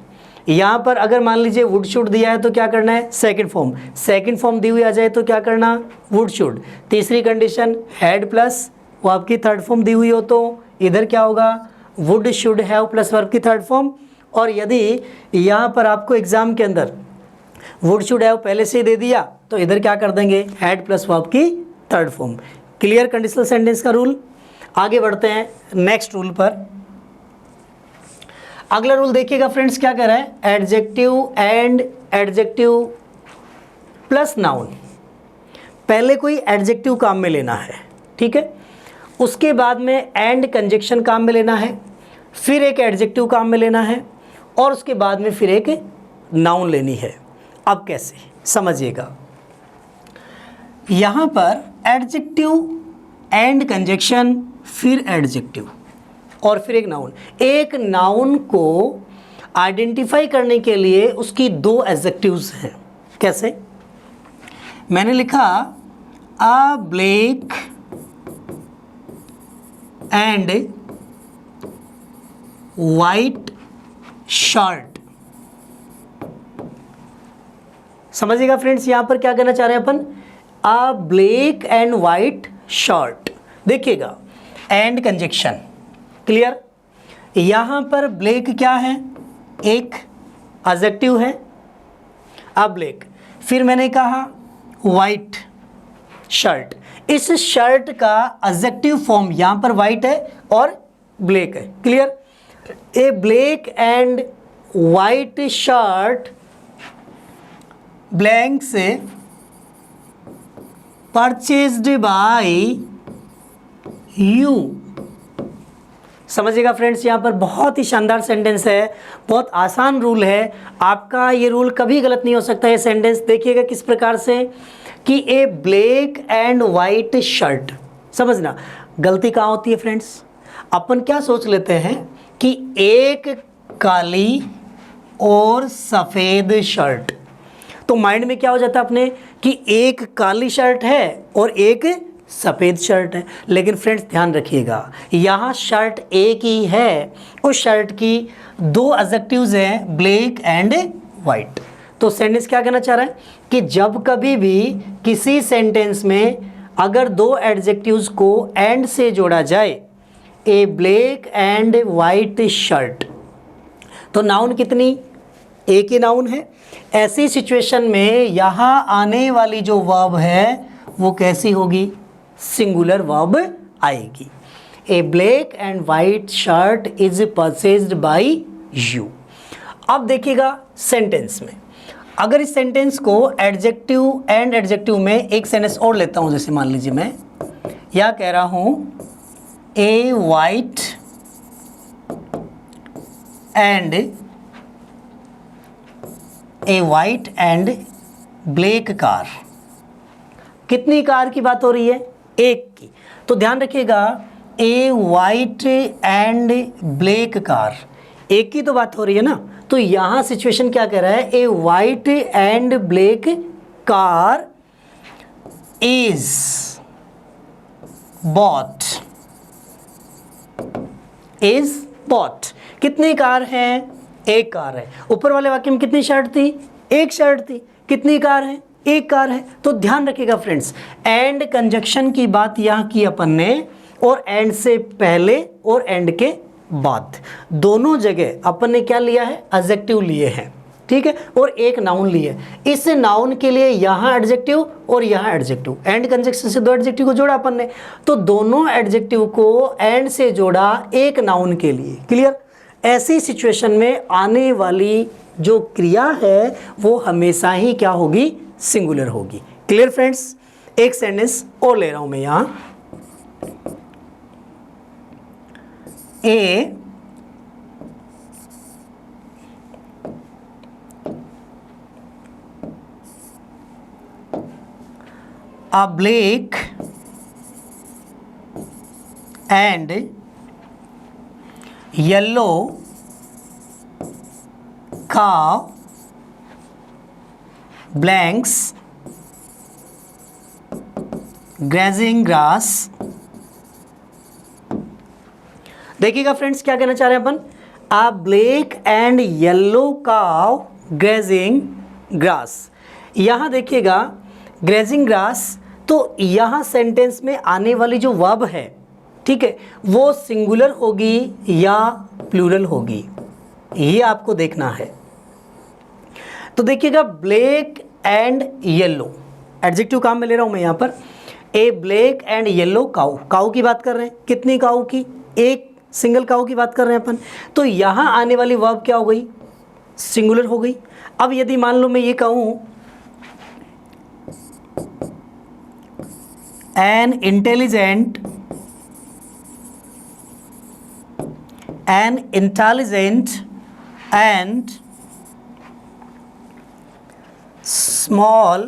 यहाँ पर अगर मान लीजिए वुड शुड दिया है तो क्या करना है, सेकंड फॉर्म, सेकंड फॉर्म दी हुई आ जाए तो क्या करना, वुड शुड। तीसरी कंडीशन हैड प्लस वर्ब की थर्ड फॉर्म दी हुई हो तो इधर क्या होगा, would should have plus verb की थर्ड फॉर्म। और यदि यहाँ पर आपको एग्जाम के अंदर वुड शुड हैव पहले से ही दे दिया तो इधर क्या कर देंगे, हैड प्लस वर्ब की third form. Clear conditional sentence का रूल। आगे बढ़ते हैं नेक्स्ट रूल पर। अगला रूल देखिएगा फ्रेंड्स क्या कह रहा है, adjective and adjective plus noun. पहले कोई एडजेक्टिव काम में लेना है, ठीक है, उसके बाद में एंड कंजक्शन काम में लेना है, फिर एक एडजेक्टिव काम में लेना है और उसके बाद में फिर एक नाउन लेनी है। अब कैसे समझिएगा, यहाँ पर एडजेक्टिव एंड कंजक्शन, फिर एडजेक्टिव और फिर एक नाउन। एक नाउन को आइडेंटिफाई करने के लिए उसकी दो एडजेक्टिव्स हैं। कैसे, मैंने लिखा a black and white shirt. समझिएगा फ्रेंड्स, यहां पर क्या कहना चाह रहे हैं अपन, a black and white shirt. देखिएगा एंड कंजक्शन, क्लियर। यहां पर ब्लैक क्या है, एक एडजेक्टिव है, अ ब्लैक, फिर मैंने कहा वाइट शर्ट। इस शर्ट का एडजेक्टिव फॉर्म यहां पर वाइट है और ब्लैक है, clear. A black and white shirt blank से परचेज्ड बाय यू। समझिएगा फ्रेंड्स, यहाँ पर बहुत ही शानदार सेंटेंस है, बहुत आसान रूल है, आपका ये रूल कभी गलत नहीं हो सकता। ये सेंटेंस देखिएगा किस प्रकार से कि ए ब्लैक एंड वाइट शर्ट। समझना गलती कहाँ होती है फ्रेंड्स, अपन क्या सोच लेते हैं कि एक काली और सफ़ेद शर्ट, तो माइंड में क्या हो जाता है अपने कि एक काली शर्ट है और एक सफ़ेद शर्ट है। लेकिन फ्रेंड्स ध्यान रखिएगा, यहाँ शर्ट एक ही है, उस शर्ट की दो एडजेक्टिव्स हैं, ब्लैक एंड वाइट। तो सेंटेंस क्या कहना चाह रहा है कि जब कभी भी किसी सेंटेंस में अगर दो एडजेक्टिव्स को एंड से जोड़ा जाए, ए ब्लैक एंड वाइट शर्ट, तो नाउन कितनी, एक ही नाउन है। ऐसी सिचुएशन में यहाँ आने वाली जो वर्ब है वो कैसी होगी, सिंगुलर वर्ब आएगी। A black and white shirt is purchased by you. अब देखिएगा सेंटेंस में, अगर इस सेंटेंस को एडजेक्टिव एंड एडजेक्टिव में एक सेंटेंस और लेता हूँ, जैसे मान लीजिए मैं या कह रहा हूँ a white and a white and black car. कितनी कार की बात हो रही है? एक की। तो ध्यान रखिएगा, ए वाइट एंड ब्लैक कार, एक की तो बात हो रही है ना। तो यहाँ सिचुएशन क्या कह रहा है? A white and black car is bought, is bought. कितनी कार हैं? एक कार है। ऊपर वाले वाक्य में कितनी शर्ट थी? एक शर्ट थी। कितनी कार है? एक कार है। तो ध्यान रखिएगा फ्रेंड्स, एंड कंजक्शन की बात यहाँ की अपन ने, और एंड से पहले और एंड के बाद दोनों जगह अपन ने क्या लिया है? एडजेक्टिव लिए हैं, ठीक है, और एक नाउन लिए। इस नाउन के लिए यहाँ एडजेक्टिव और यहाँ एडजेक्टिव, एंड कंजक्शन से दो एडजेक्टिव को जोड़ा अपन ने, तो दोनों एडजेक्टिव को एंड से जोड़ा एक नाउन के लिए। क्लियर? ऐसी सिचुएशन में आने वाली जो क्रिया है वो हमेशा ही क्या होगी? सिंगुलर होगी। Clear friends? एक सेंटेंस और ले रहा हूं मैं यहां। A black and yellow cow blanks grazing grass। देखिएगा फ्रेंड्स, क्या कहना चाह रहे हैं अपन? A black and yellow cow grazing grass. यहाँ देखिएगा ग्रेजिंग ग्रास, तो यहाँ सेंटेंस में आने वाली जो वर्ब है, ठीक है, वो सिंगुलर होगी या प्लूरल होगी, ये आपको देखना है। तो देखिएगा ब्लैक एंड येलो, एडजेक्टिव काम में ले रहा हूँ मैं यहाँ पर। ए ब्लैक एंड येलो काऊ, काऊ की बात कर रहे हैं। कितनी काऊ की? एक सिंगल काऊ की बात कर रहे हैं अपन। तो यहाँ आने वाली वर्ब क्या हो गई? सिंगुलर हो गई। अब यदि मान लो मैं ये कहूँ an intelligent and small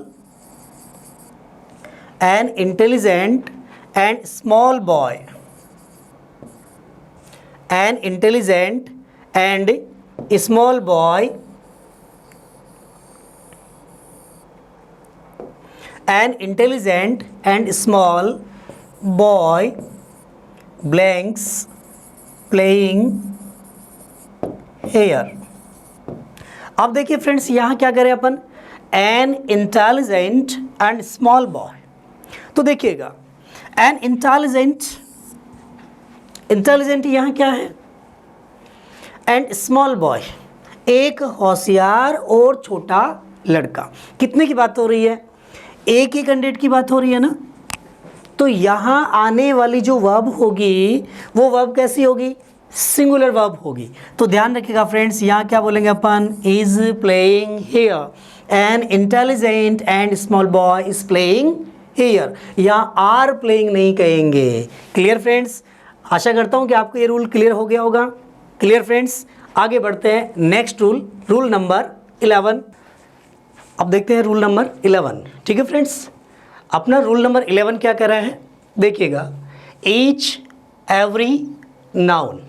boy, an intelligent and small boy, an intelligent and small boy blanks playing here। अब देखिए फ्रेंड्स, यहाँ क्या करें अपन? an intelligent and small boy। तो देखिएगा an intelligent यहाँ क्या है? and small boy, एक होशियार और छोटा लड़का। कितने की बात हो रही है? एक ही कैंडिडेट की बात हो रही है ना। तो यहाँ आने वाली जो वर्ब होगी वो वर्ब कैसी होगी? सिंगुलर वर्ब होगी। तो ध्यान रखिएगा फ्रेंड्स, यहाँ क्या बोलेंगे अपन? Is playing here, an intelligent and small boy is playing here. यहाँ आर प्लेइंग नहीं कहेंगे। Clear friends? आशा करता हूँ कि आपको ये रूल क्लियर हो गया होगा। Clear friends? आगे बढ़ते हैं नेक्स्ट रूल, रूल नंबर 11। अब देखते हैं रूल नंबर 11। ठीक है फ्रेंड्स, अपना रूल नंबर 11 क्या कर रहा है? देखिएगा, ईच एवरी नाउन,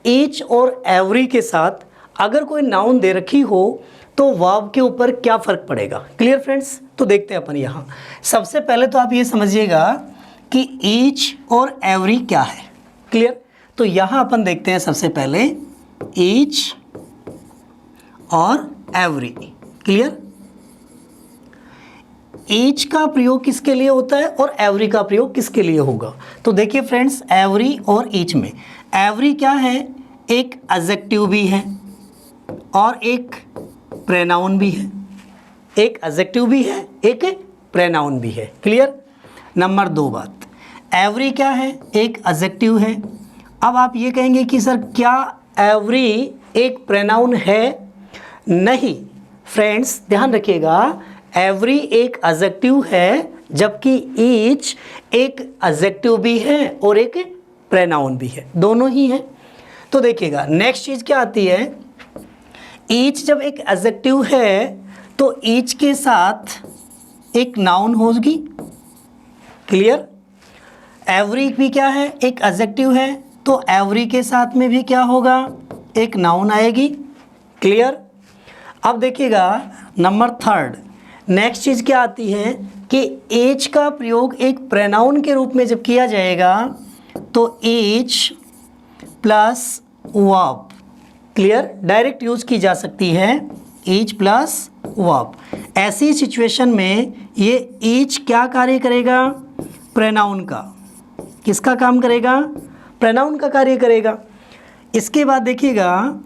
ईच और एवरी के साथ अगर कोई नाउन दे रखी हो तो वर्ब के ऊपर क्या फ़र्क पड़ेगा। Clear friends? तो देखते हैं अपन यहाँ। सबसे पहले तो आप ये समझिएगा कि ईच और एवरी क्या है। क्लियर? तो यहाँ अपन देखते हैं सबसे पहले ईच और एवरी। क्लियर? ईच का प्रयोग किसके लिए होता है और एवरी का प्रयोग किसके लिए होगा? तो देखिए फ्रेंड्स, एवरी और ईच में एवरी क्या है? एक एडजेक्टिव भी है और एक प्रोनाउन भी है। एक एडजेक्टिव भी है, एक प्रोनाउन भी है। क्लियर? नंबर 2 बात, एवरी क्या है? एक एडजेक्टिव है। अब आप ये कहेंगे कि सर क्या एवरी एक प्रोनाउन है? नहीं फ्रेंड्स, ध्यान रखिएगा, एवरी एक एडजेक्टिव है जबकि ईच एक एडजेक्टिव भी है और एक प्रोनाउन भी है, दोनों ही हैं। तो देखिएगा नेक्स्ट चीज़ क्या आती है, ईच जब एक एडजेक्टिव है तो ईच के साथ एक नाउन होगी, क्लियर। एवरी भी क्या है, एक एडजेक्टिव है, तो एवरी के साथ में भी क्या होगा, एक नाउन आएगी, क्लियर। अब देखिएगा नंबर 3, नेक्स्ट चीज़ क्या आती है कि एज का प्रयोग एक प्रोनाउन के रूप में जब किया जाएगा तो as plus verb, clear, direct use की जा सकती है, एज प्लस वर्ब। ऐसी सिचुएशन में ये एज क्या कार्य करेगा, प्रोनाउन का। किसका काम करेगा, प्रोनाउन का कार्य करेगा। इसके बाद देखिएगा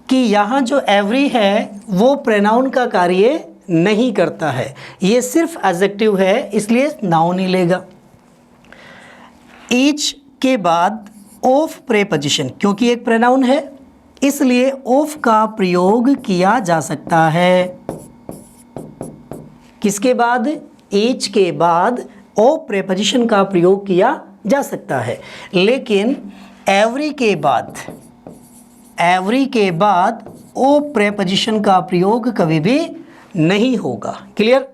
कि यहाँ जो एवरी है वो प्रोनाउन का कार्य नहीं करता है, ये सिर्फ एडजेक्टिव है, इसलिए नाउन ही लेगा। ईच के बाद ऑफ प्रीपोजिशन, क्योंकि एक प्रोनाउन है इसलिए ऑफ का प्रयोग किया जा सकता है। किसके बाद, ईच के बाद ऑफ प्रीपोजिशन का प्रयोग किया जा सकता है, लेकिन एवरी के बाद ओ प्रीपोजिशन का प्रयोग कभी भी नहीं होगा, क्लियर।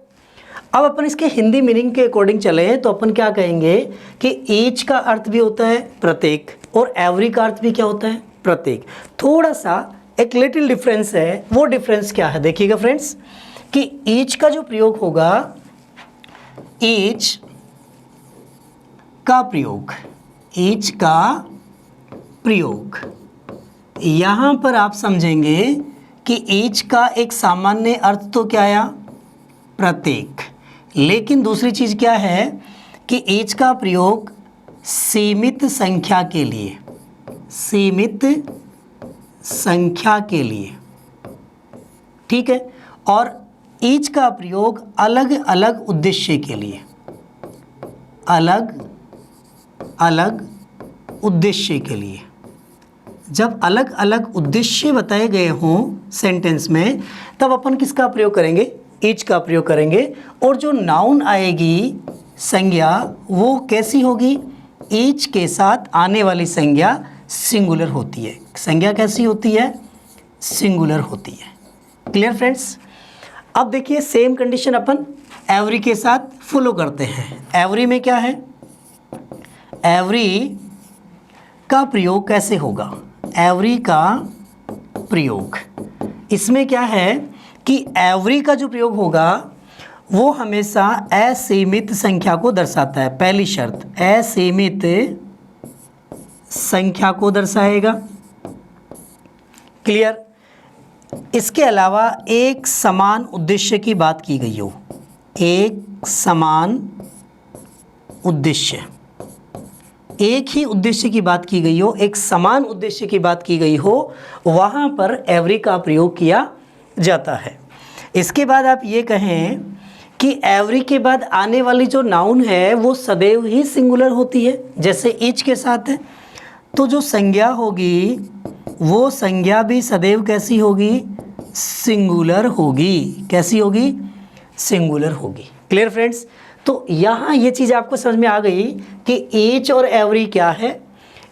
अब अपन इसके हिंदी मीनिंग के अकॉर्डिंग चले तो अपन क्या कहेंगे कि ईच का अर्थ भी होता है प्रत्येक और एवरी का अर्थ भी क्या होता है, प्रत्येक। थोड़ा सा एक लिटिल डिफरेंस है, वो डिफरेंस क्या है देखिएगा फ्रेंड्स, कि ईच का जो प्रयोग होगा, ईच का प्रयोग यहाँ पर आप समझेंगे कि ईच का एक सामान्य अर्थ तो क्या आया, प्रत्येक, लेकिन दूसरी चीज़ क्या है कि ईच का प्रयोग सीमित संख्या के लिए, ठीक है, और ईच का प्रयोग अलग अलग उद्देश्य के लिए, जब अलग अलग उद्देश्य बताए गए हों सेंटेंस में, तब अपन किसका प्रयोग करेंगे, ईच का प्रयोग करेंगे। और जो नाउन आएगी संज्ञा, वो कैसी होगी, ईच के साथ आने वाली संज्ञा सिंगुलर होती है। संज्ञा कैसी होती है, सिंगुलर होती है, क्लियर फ्रेंड्स। अब देखिए सेम कंडीशन अपन एवरी के साथ फॉलो करते हैं। एवरी में क्या है, एवरी का प्रयोग कैसे होगा, एवरी का प्रयोग, इसमें क्या है कि एवरी का जो प्रयोग होगा वो हमेशा असीमित संख्या को दर्शाता है। पहली शर्त, असीमित संख्या को दर्शाएगा, क्लियर। इसके अलावा एक समान उद्देश्य की बात की गई हो, एक समान उद्देश्य, एक ही उद्देश्य की बात की गई हो, एक समान उद्देश्य की बात की गई हो, वहाँ पर एवरी का प्रयोग किया जाता है। इसके बाद आप ये कहें कि एवरी के बाद आने वाली जो नाउन है वो सदैव ही सिंगुलर होती है, जैसे ईच के साथ है, तो जो संज्ञा होगी वो संज्ञा भी सदैव कैसी होगी, सिंगुलर होगी। कैसी होगी, सिंगुलर होगी, क्लियर फ्रेंड्स। तो यहाँ ये चीज़ आपको समझ में आ गई कि ईच और एवरी क्या है,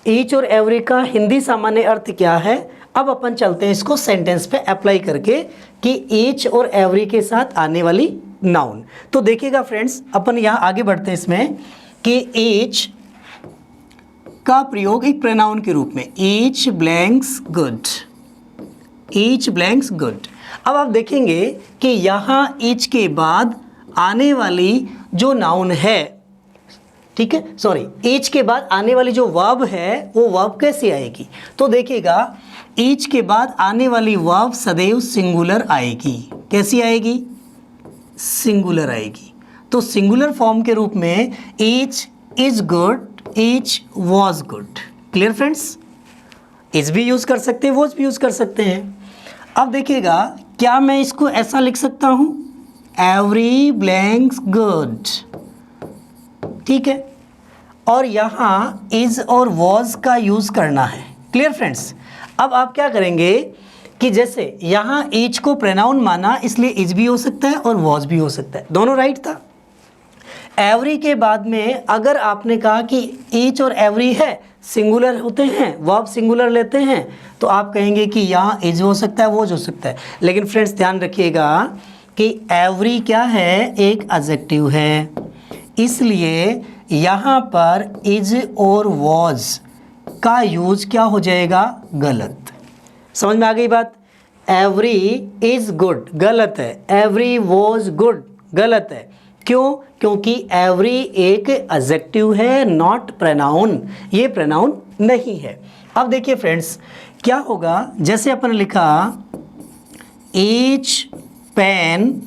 ईच और एवरी का हिंदी सामान्य अर्थ क्या है। अब अपन चलते हैं इसको सेंटेंस पे अप्लाई करके कि ईच और एवरी के साथ आने वाली नाउन। तो देखिएगा फ्रेंड्स, अपन यहाँ आगे बढ़ते हैं इसमें कि ईच का प्रयोग एक प्रोनाउन के रूप में, each blanks good, each blanks good. अब आप देखेंगे कि यहाँ ईच के बाद आने वाली जो नाउन है, ठीक है, सॉरी, ईच के बाद आने वाली जो वर्ब है वो वर्ब कैसे आएगी, तो देखिएगा ईच के बाद आने वाली वर्ब सदैव सिंगुलर आएगी। कैसी आएगी, सिंगुलर आएगी। तो सिंगुलर फॉर्म के रूप में each is good, each was good, clear friends. Is भी यूज़ कर सकते हैं, वॉज भी यूज़ कर सकते हैं। अब देखिएगा, क्या मैं इसको ऐसा लिख सकता हूँ, एवरी ब्लैंक्स गुड, ठीक है, और यहाँ इज और वॉज का यूज़ करना है, क्लियर फ्रेंड्स। अब आप क्या करेंगे कि जैसे यहाँ ईच को प्रोनाउन माना, इसलिए इज भी हो सकता है और वॉज भी हो सकता है, दोनों राइट था। एवरी के बाद में अगर आपने कहा कि ईच और एवरी है, सिंगुलर होते हैं, वर्ब सिंगुलर लेते हैं, तो आप कहेंगे कि यहाँ इज हो सकता है, वॉज हो सकता है। लेकिन फ्रेंड्स ध्यान रखिएगा कि एवरी क्या है, एक एडजेक्टिव है, इसलिए यहाँ पर इज और वॉज का यूज क्या हो जाएगा, गलत। समझ में आ गई बात। एवरी इज गुड गलत है, एवरी वॉज गुड गलत है। क्यों? क्योंकि एवरी एक एडजेक्टिव है, नॉट प्रोनाउन, ये प्रोनाउन नहीं है। अब देखिए फ्रेंड्स क्या होगा, जैसे अपन लिखा ईच पेन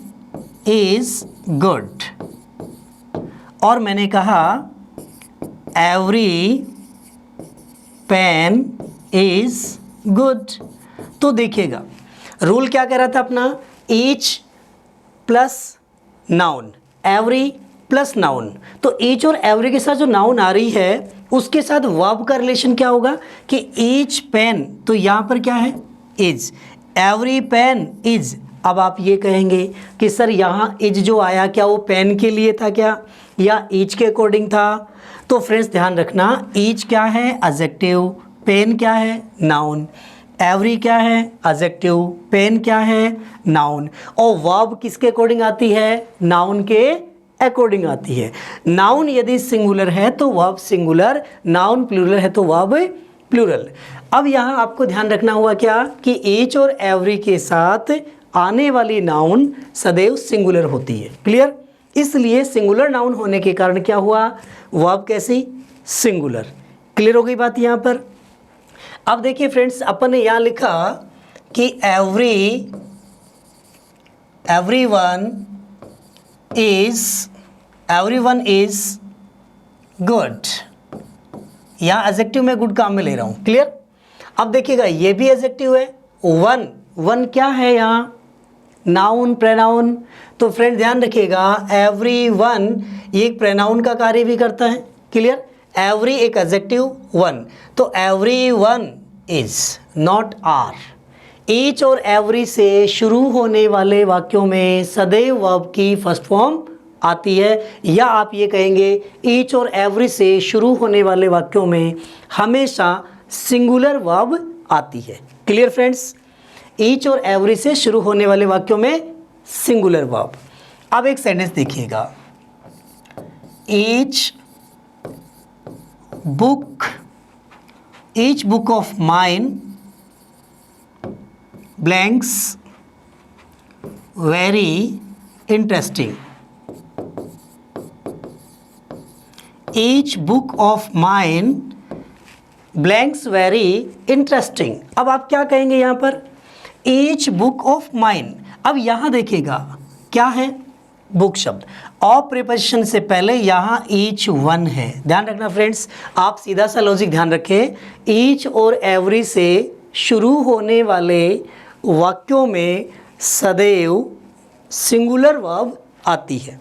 इज गुड और मैंने कहा एवरी पेन इज गुड, तो देखिएगा रूल क्या कह रहा था अपना, each plus noun, every plus noun. तो ईच और एवरी के साथ जो नाउन आ रही है उसके साथ वर्ब का रिलेशन क्या होगा कि ईच पेन, तो यहाँ पर क्या है, इज, एवरी पेन इज। अब आप ये कहेंगे कि सर यहाँ इज जो आया क्या वो पेन के लिए था क्या, या ईच के अकॉर्डिंग था? तो फ्रेंड्स ध्यान रखना, ईच क्या है, एडजेक्टिव, पेन क्या है, नाउन, एवरी क्या है, एडजेक्टिव, पेन क्या है, नाउन, और वर्ब किसके अकॉर्डिंग आती है, नाउन के अकॉर्डिंग आती है। नाउन यदि सिंगुलर है तो वर्ब सिंगुलर, नाउन प्लूरल है तो वर्ब प्लूरल। अब यहाँ आपको ध्यान रखना हुआ क्या कि ईच और एवरी के साथ आने वाली नाउन सदैव सिंगुलर होती है। क्लियर? इसलिए सिंगुलर नाउन होने के कारण क्या हुआ, वर्ब कैसी, सिंगुलर। क्लियर हो गई बात यहाँ पर। अब देखिए फ्रेंड्स अपन ने यहाँ लिखा कि एवरीवन इज गुड, यहाँ एडजेक्टिव में गुड काम में ले रहा हूँ। क्लियर? अब देखिएगा ये भी एडजेक्टिव है, वन क्या है यहाँ, नाउन, प्रोनाउन। तो फ्रेंड ध्यान रखिएगा एवरीवन ये एक प्रोनाउन का कार्य भी करता है। क्लियर? एवरी एक एडजेक्टिव, वन, तो everyone is, not are. Each और एवरी से शुरू होने वाले वाक्यों में सदैव वर्ब की फर्स्ट फॉर्म आती है, या आप ये कहेंगे ईच और एवरी से शुरू होने वाले वाक्यों में हमेशा सिंगुलर वर्ब आती है। Clear friends? ईच और एवरी से शुरू होने वाले वाक्यों में सिंगुलर वर्ब। अब एक सेंटेंस देखिएगा, each book of mine blanks very interesting. Each book of mine blanks very interesting. अब आप क्या कहेंगे यहाँ पर, ईच बुक ऑफ माइन। अब यहाँ देखिएगा क्या है, बुक शब्द, ऑफ प्रीपोजिशन से पहले यहाँ ईच वन है। ध्यान रखना फ्रेंड्स, आप सीधा सा लॉजिक ध्यान रखें, ईच और एवरी से शुरू होने वाले वाक्यों में सदैव सिंगुलर वर्ब आती है।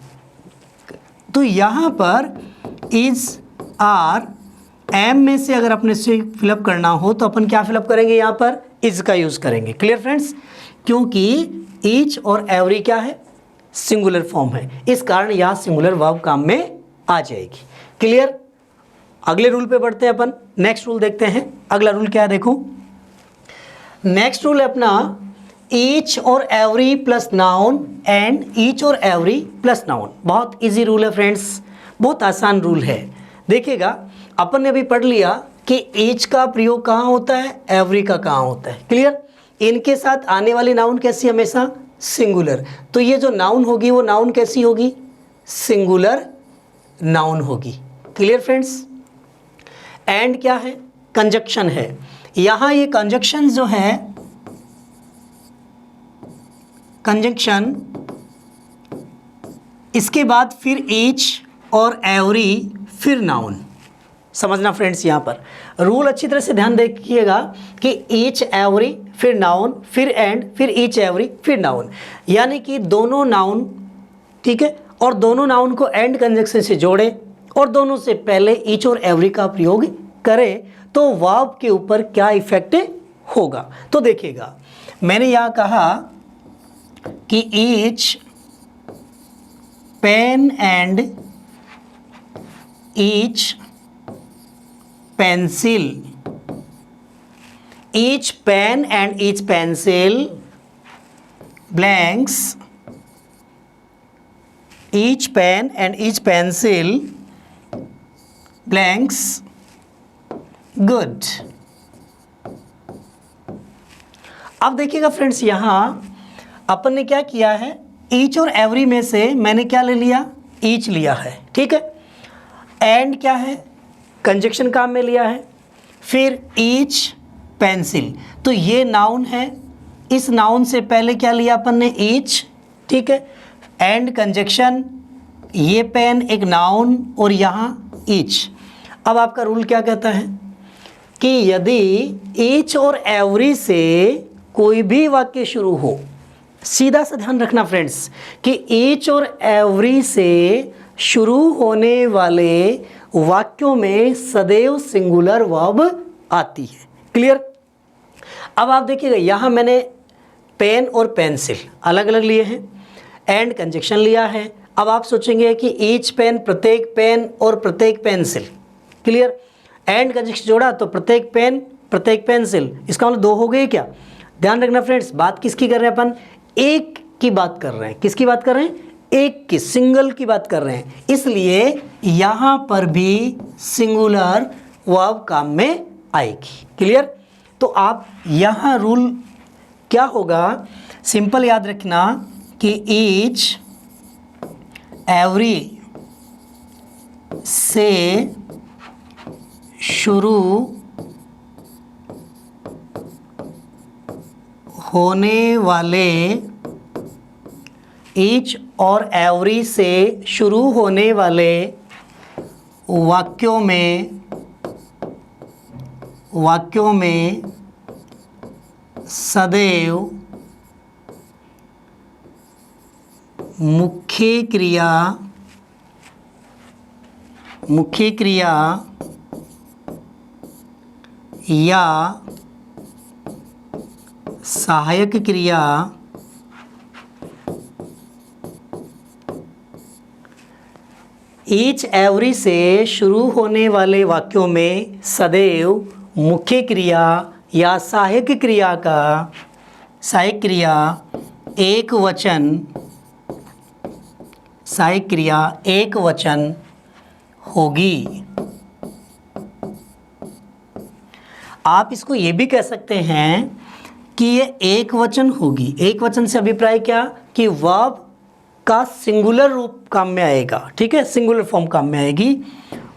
तो यहाँ पर इज, आर, एम में से अगर अपने से फिलअप करना हो तो अपन क्या फिलअप करेंगे, यहाँ पर इज का यूज़ करेंगे। Clear friends? क्योंकि ईच और एवरी क्या है, सिंगुलर फॉर्म है, इस कारण यहाँ सिंगुलर वर्ब काम में आ जाएगी। क्लियर? अगले रूल पे बढ़ते हैं अपन, नेक्स्ट रूल देखते हैं। अगला रूल क्या है देखो, नेक्स्ट रूल है अपना ईच और every plus noun and each और एवरी प्लस नाउन। बहुत इजी रूल है फ्रेंड्स, बहुत आसान रूल है। देखिएगा अपन ने अभी पढ़ लिया कि ईच का प्रयोग कहाँ होता है, एवरी का कहाँ होता है। क्लियर? इनके साथ आने वाली नाउन कैसी, हमेशा सिंगुलर। तो ये जो नाउन होगी वो नाउन कैसी होगी, सिंगुलर नाउन होगी। Clear friends? एंड क्या है, कंजक्शन है। यहाँ ये कंजक्शन जो है, कंजक्शन, इसके बाद फिर ईच और एवरी फिर नाउन। समझना फ्रेंड्स, यहाँ पर रूल अच्छी तरह से ध्यान देखिएगा कि ईच एवरी फिर नाउन फिर एंड फिर ईच एवरी फिर नाउन, यानी कि दोनों नाउन, ठीक है, और दोनों नाउन को एंड कंजक्शन से जोड़े और दोनों से पहले ईच और एवरी का प्रयोग करें तो वर्ब के ऊपर क्या इफेक्ट होगा। तो देखिएगा मैंने यहाँ कहा कि each pen and each pencil, each pen and each pencil blanks each pen and each pencil blanks good. अब देखिएगा फ्रेंड्स, यहाँ अपन ने क्या किया है, ईच और एवरी में से मैंने क्या ले लिया, ईच लिया है, ठीक है। एंड क्या है, कंजक्शन काम में लिया है। फिर ईच पेंसिल, तो ये नाउन है, इस नाउन से पहले क्या लिया अपन ने, ईच, ठीक है। एंड कंजक्शन, ये पेन एक नाउन और यहाँ ईच। अब आपका रूल क्या कहता है कि यदि ईच और एवरी से कोई भी वाक्य शुरू हो, सीधा सा ध्यान रखना फ्रेंड्स कि ईच और एवरी से शुरू होने वाले वाक्यों में सदैव सिंगुलर वर्ब आती है। क्लियर। अब आप देखिएगा, यहाँ मैंने पेन और पेंसिल अलग अलग लिए हैं, एंड कंजक्शन लिया है। अब आप सोचेंगे कि ईच पेन, प्रत्येक पेन और प्रत्येक पेंसिल। क्लियर। एंड कंजक्शन जोड़ा तो प्रत्येक पेन प्रत्येक पेंसिल, इसका मतलब दो हो गए क्या। ध्यान रखना फ्रेंड्स, बात किसकी कर रहे हैं अपन, एक की बात कर रहे हैं। किसकी बात कर रहे हैं, एक की, सिंगल की बात कर रहे हैं, इसलिए यहाँ पर भी सिंगुलर वर्ब काम में आएगी। क्लियर। तो आप यहाँ रूल क्या होगा, सिंपल याद रखना कि ईच एवरी से शुरू होने वाले, ईच और एवरी से शुरू होने वाले वाक्यों में सदैव मुख्य क्रिया या सहायक क्रिया ईच एवरी से शुरू होने वाले वाक्यों में सदैव मुख्य क्रिया या सहायक क्रिया एक वचन होगी। आप इसको ये भी कह सकते हैं कि ये एक वचन होगी। एक वचन से अभिप्राय क्या, कि वर्ब का सिंगुलर रूप काम में आएगा, ठीक है, सिंगुलर फॉर्म काम में आएगी।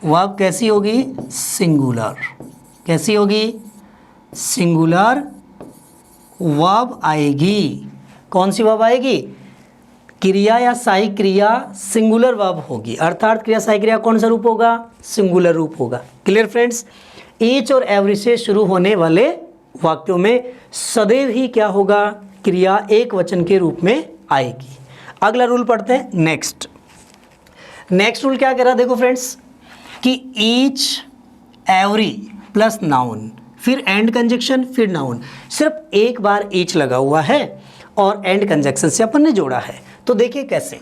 वर्ब कैसी होगी, सिंगुलर। कैसी होगी, सिंगुलर वर्ब आएगी। कौन सी वर्ब आएगी, क्रिया या सहायक क्रिया सिंगुलर वर्ब होगी, अर्थात क्रिया सहायक क्रिया कौन सा रूप होगा, सिंगुलर रूप होगा। Clear friends. ईच और एवरी से शुरू होने वाले वाक्यों में सदैव ही क्या होगा, क्रिया एक वचन के रूप में आएगी। अगला रूल पढ़ते हैं, नेक्स्ट रूल क्या कह रहा है, देखो फ्रेंड्स कि ईच एवरी प्लस नाउन, फिर एंड कंजक्शन, फिर नाउन। सिर्फ एक बार ईच लगा हुआ है और एंड कंजक्शन से अपन ने जोड़ा है। तो देखिए कैसे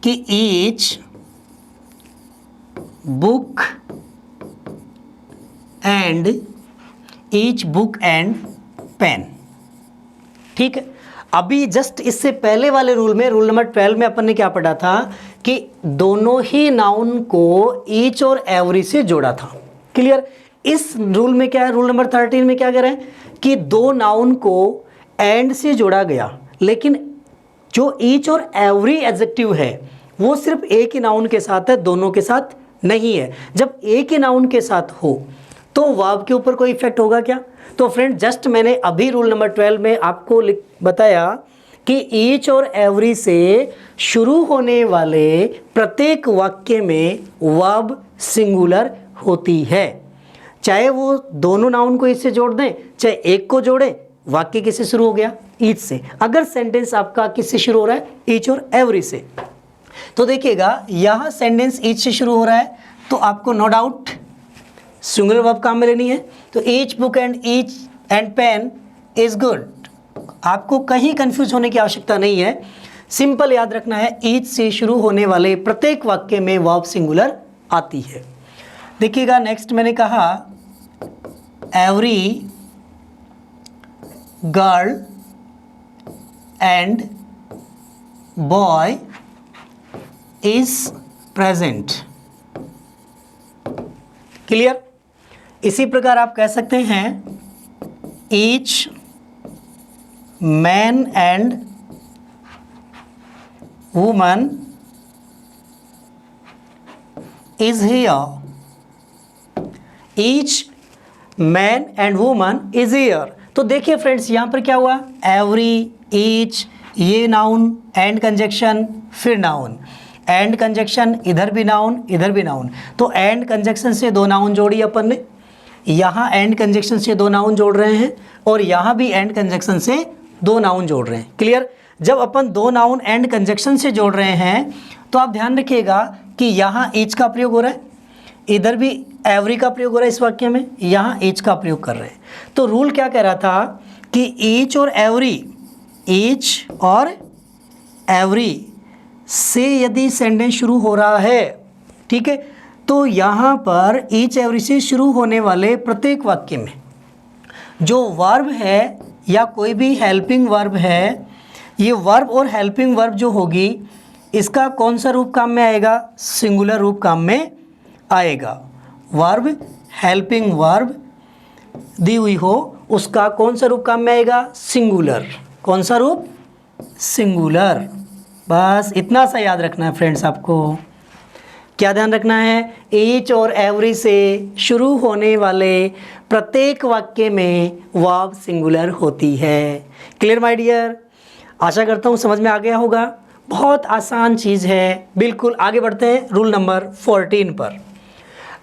कि ईच बुक एंड पेन, ठीक है। अभी जस्ट इससे पहले वाले रूल में, रूल नंबर 12 में अपन ने क्या पढ़ा था कि दोनों ही नाउन को ईच और एवरी से जोड़ा था। क्लियर। इस रूल में क्या है, रूल नंबर 13 में क्या कह रहे हैं कि दो नाउन को एंड से जोड़ा गया, लेकिन जो ईच और एवरी एडजेक्टिव है वो सिर्फ एक ही नाउन के साथ है, दोनों के साथ नहीं है। जब एक ही नाउन के साथ हो तो वर्ब के ऊपर कोई इफेक्ट होगा क्या। तो फ्रेंड जस्ट मैंने अभी रूल नंबर 12 में आपको बताया कि ईच और एवरी से शुरू होने वाले प्रत्येक वाक्य में वर्ब सिंगुलर होती है, चाहे वो दोनों नाउन को इससे जोड़ दें, चाहे एक को जोड़े। वाक्य किससे शुरू हो गया, ईच से। अगर सेंटेंस आपका किससे शुरू हो रहा है, ईच और एवरी से, तो देखिएगा यहाँ सेंटेंस ईच से शुरू हो रहा है तो आपको नो डाउट सिंगुलर वर्ब काम में लेनी है। तो each book and pen is good. आपको कहीं कंफ्यूज होने की आवश्यकता नहीं है, सिंपल याद रखना है ईच से शुरू होने वाले प्रत्येक वाक्य में वर्ब सिंगुलर आती है। देखिएगा नेक्स्ट मैंने कहा every girl and boy is present. Clear? इसी प्रकार आप कह सकते हैं each man and woman is here. Each man and woman is here. तो देखिए फ्रेंड्स, यहां पर क्या हुआ, एवरी, ईच, ये नाउन, एंड कंजक्शन, फिर नाउन, एंड कंजक्शन, इधर भी नाउन, इधर भी नाउन। तो एंड कंजक्शन से दो नाउन जोड़ी अपन ने, यहाँ एंड कंजक्शन से दो नाउन जोड़ रहे हैं, और यहाँ भी एंड कंजक्शन से दो नाउन जोड़ रहे हैं। क्लियर? जब अपन दो नाउन एंड कंजक्शन से जोड़ रहे हैं तो आप ध्यान रखिएगा कि यहाँ ईच का प्रयोग हो रहा है, इधर भी एवरी का प्रयोग हो रहा है, इस वाक्य में यहाँ ईच का प्रयोग कर रहे हैं। तो रूल क्या कह रहा था कि ईच और एवरी, ईच और एवरी से यदि सेंटेंस शुरू हो रहा है, ठीक है, तो यहाँ पर ईच एवरी से शुरू होने वाले प्रत्येक वाक्य में जो वर्ब है या कोई भी हेल्पिंग वर्ब है, ये वर्ब और हेल्पिंग वर्ब जो होगी, इसका कौन सा रूप काम में आएगा, सिंगुलर रूप काम में आएगा। वर्ब, हेल्पिंग वर्ब दी हुई हो, उसका कौन सा रूप काम में आएगा, सिंगुलर। कौन सा रूप, सिंगुलर। बस इतना सा याद रखना है फ्रेंड्स आपको। क्या ध्यान रखना है, ईच और एवरी से शुरू होने वाले प्रत्येक वाक्य में वर्ब सिंगुलर होती है। Clear my dear? आशा करता हूँ समझ में आ गया होगा। बहुत आसान चीज़ है। बिल्कुल आगे बढ़ते हैं रूल नंबर 14 पर।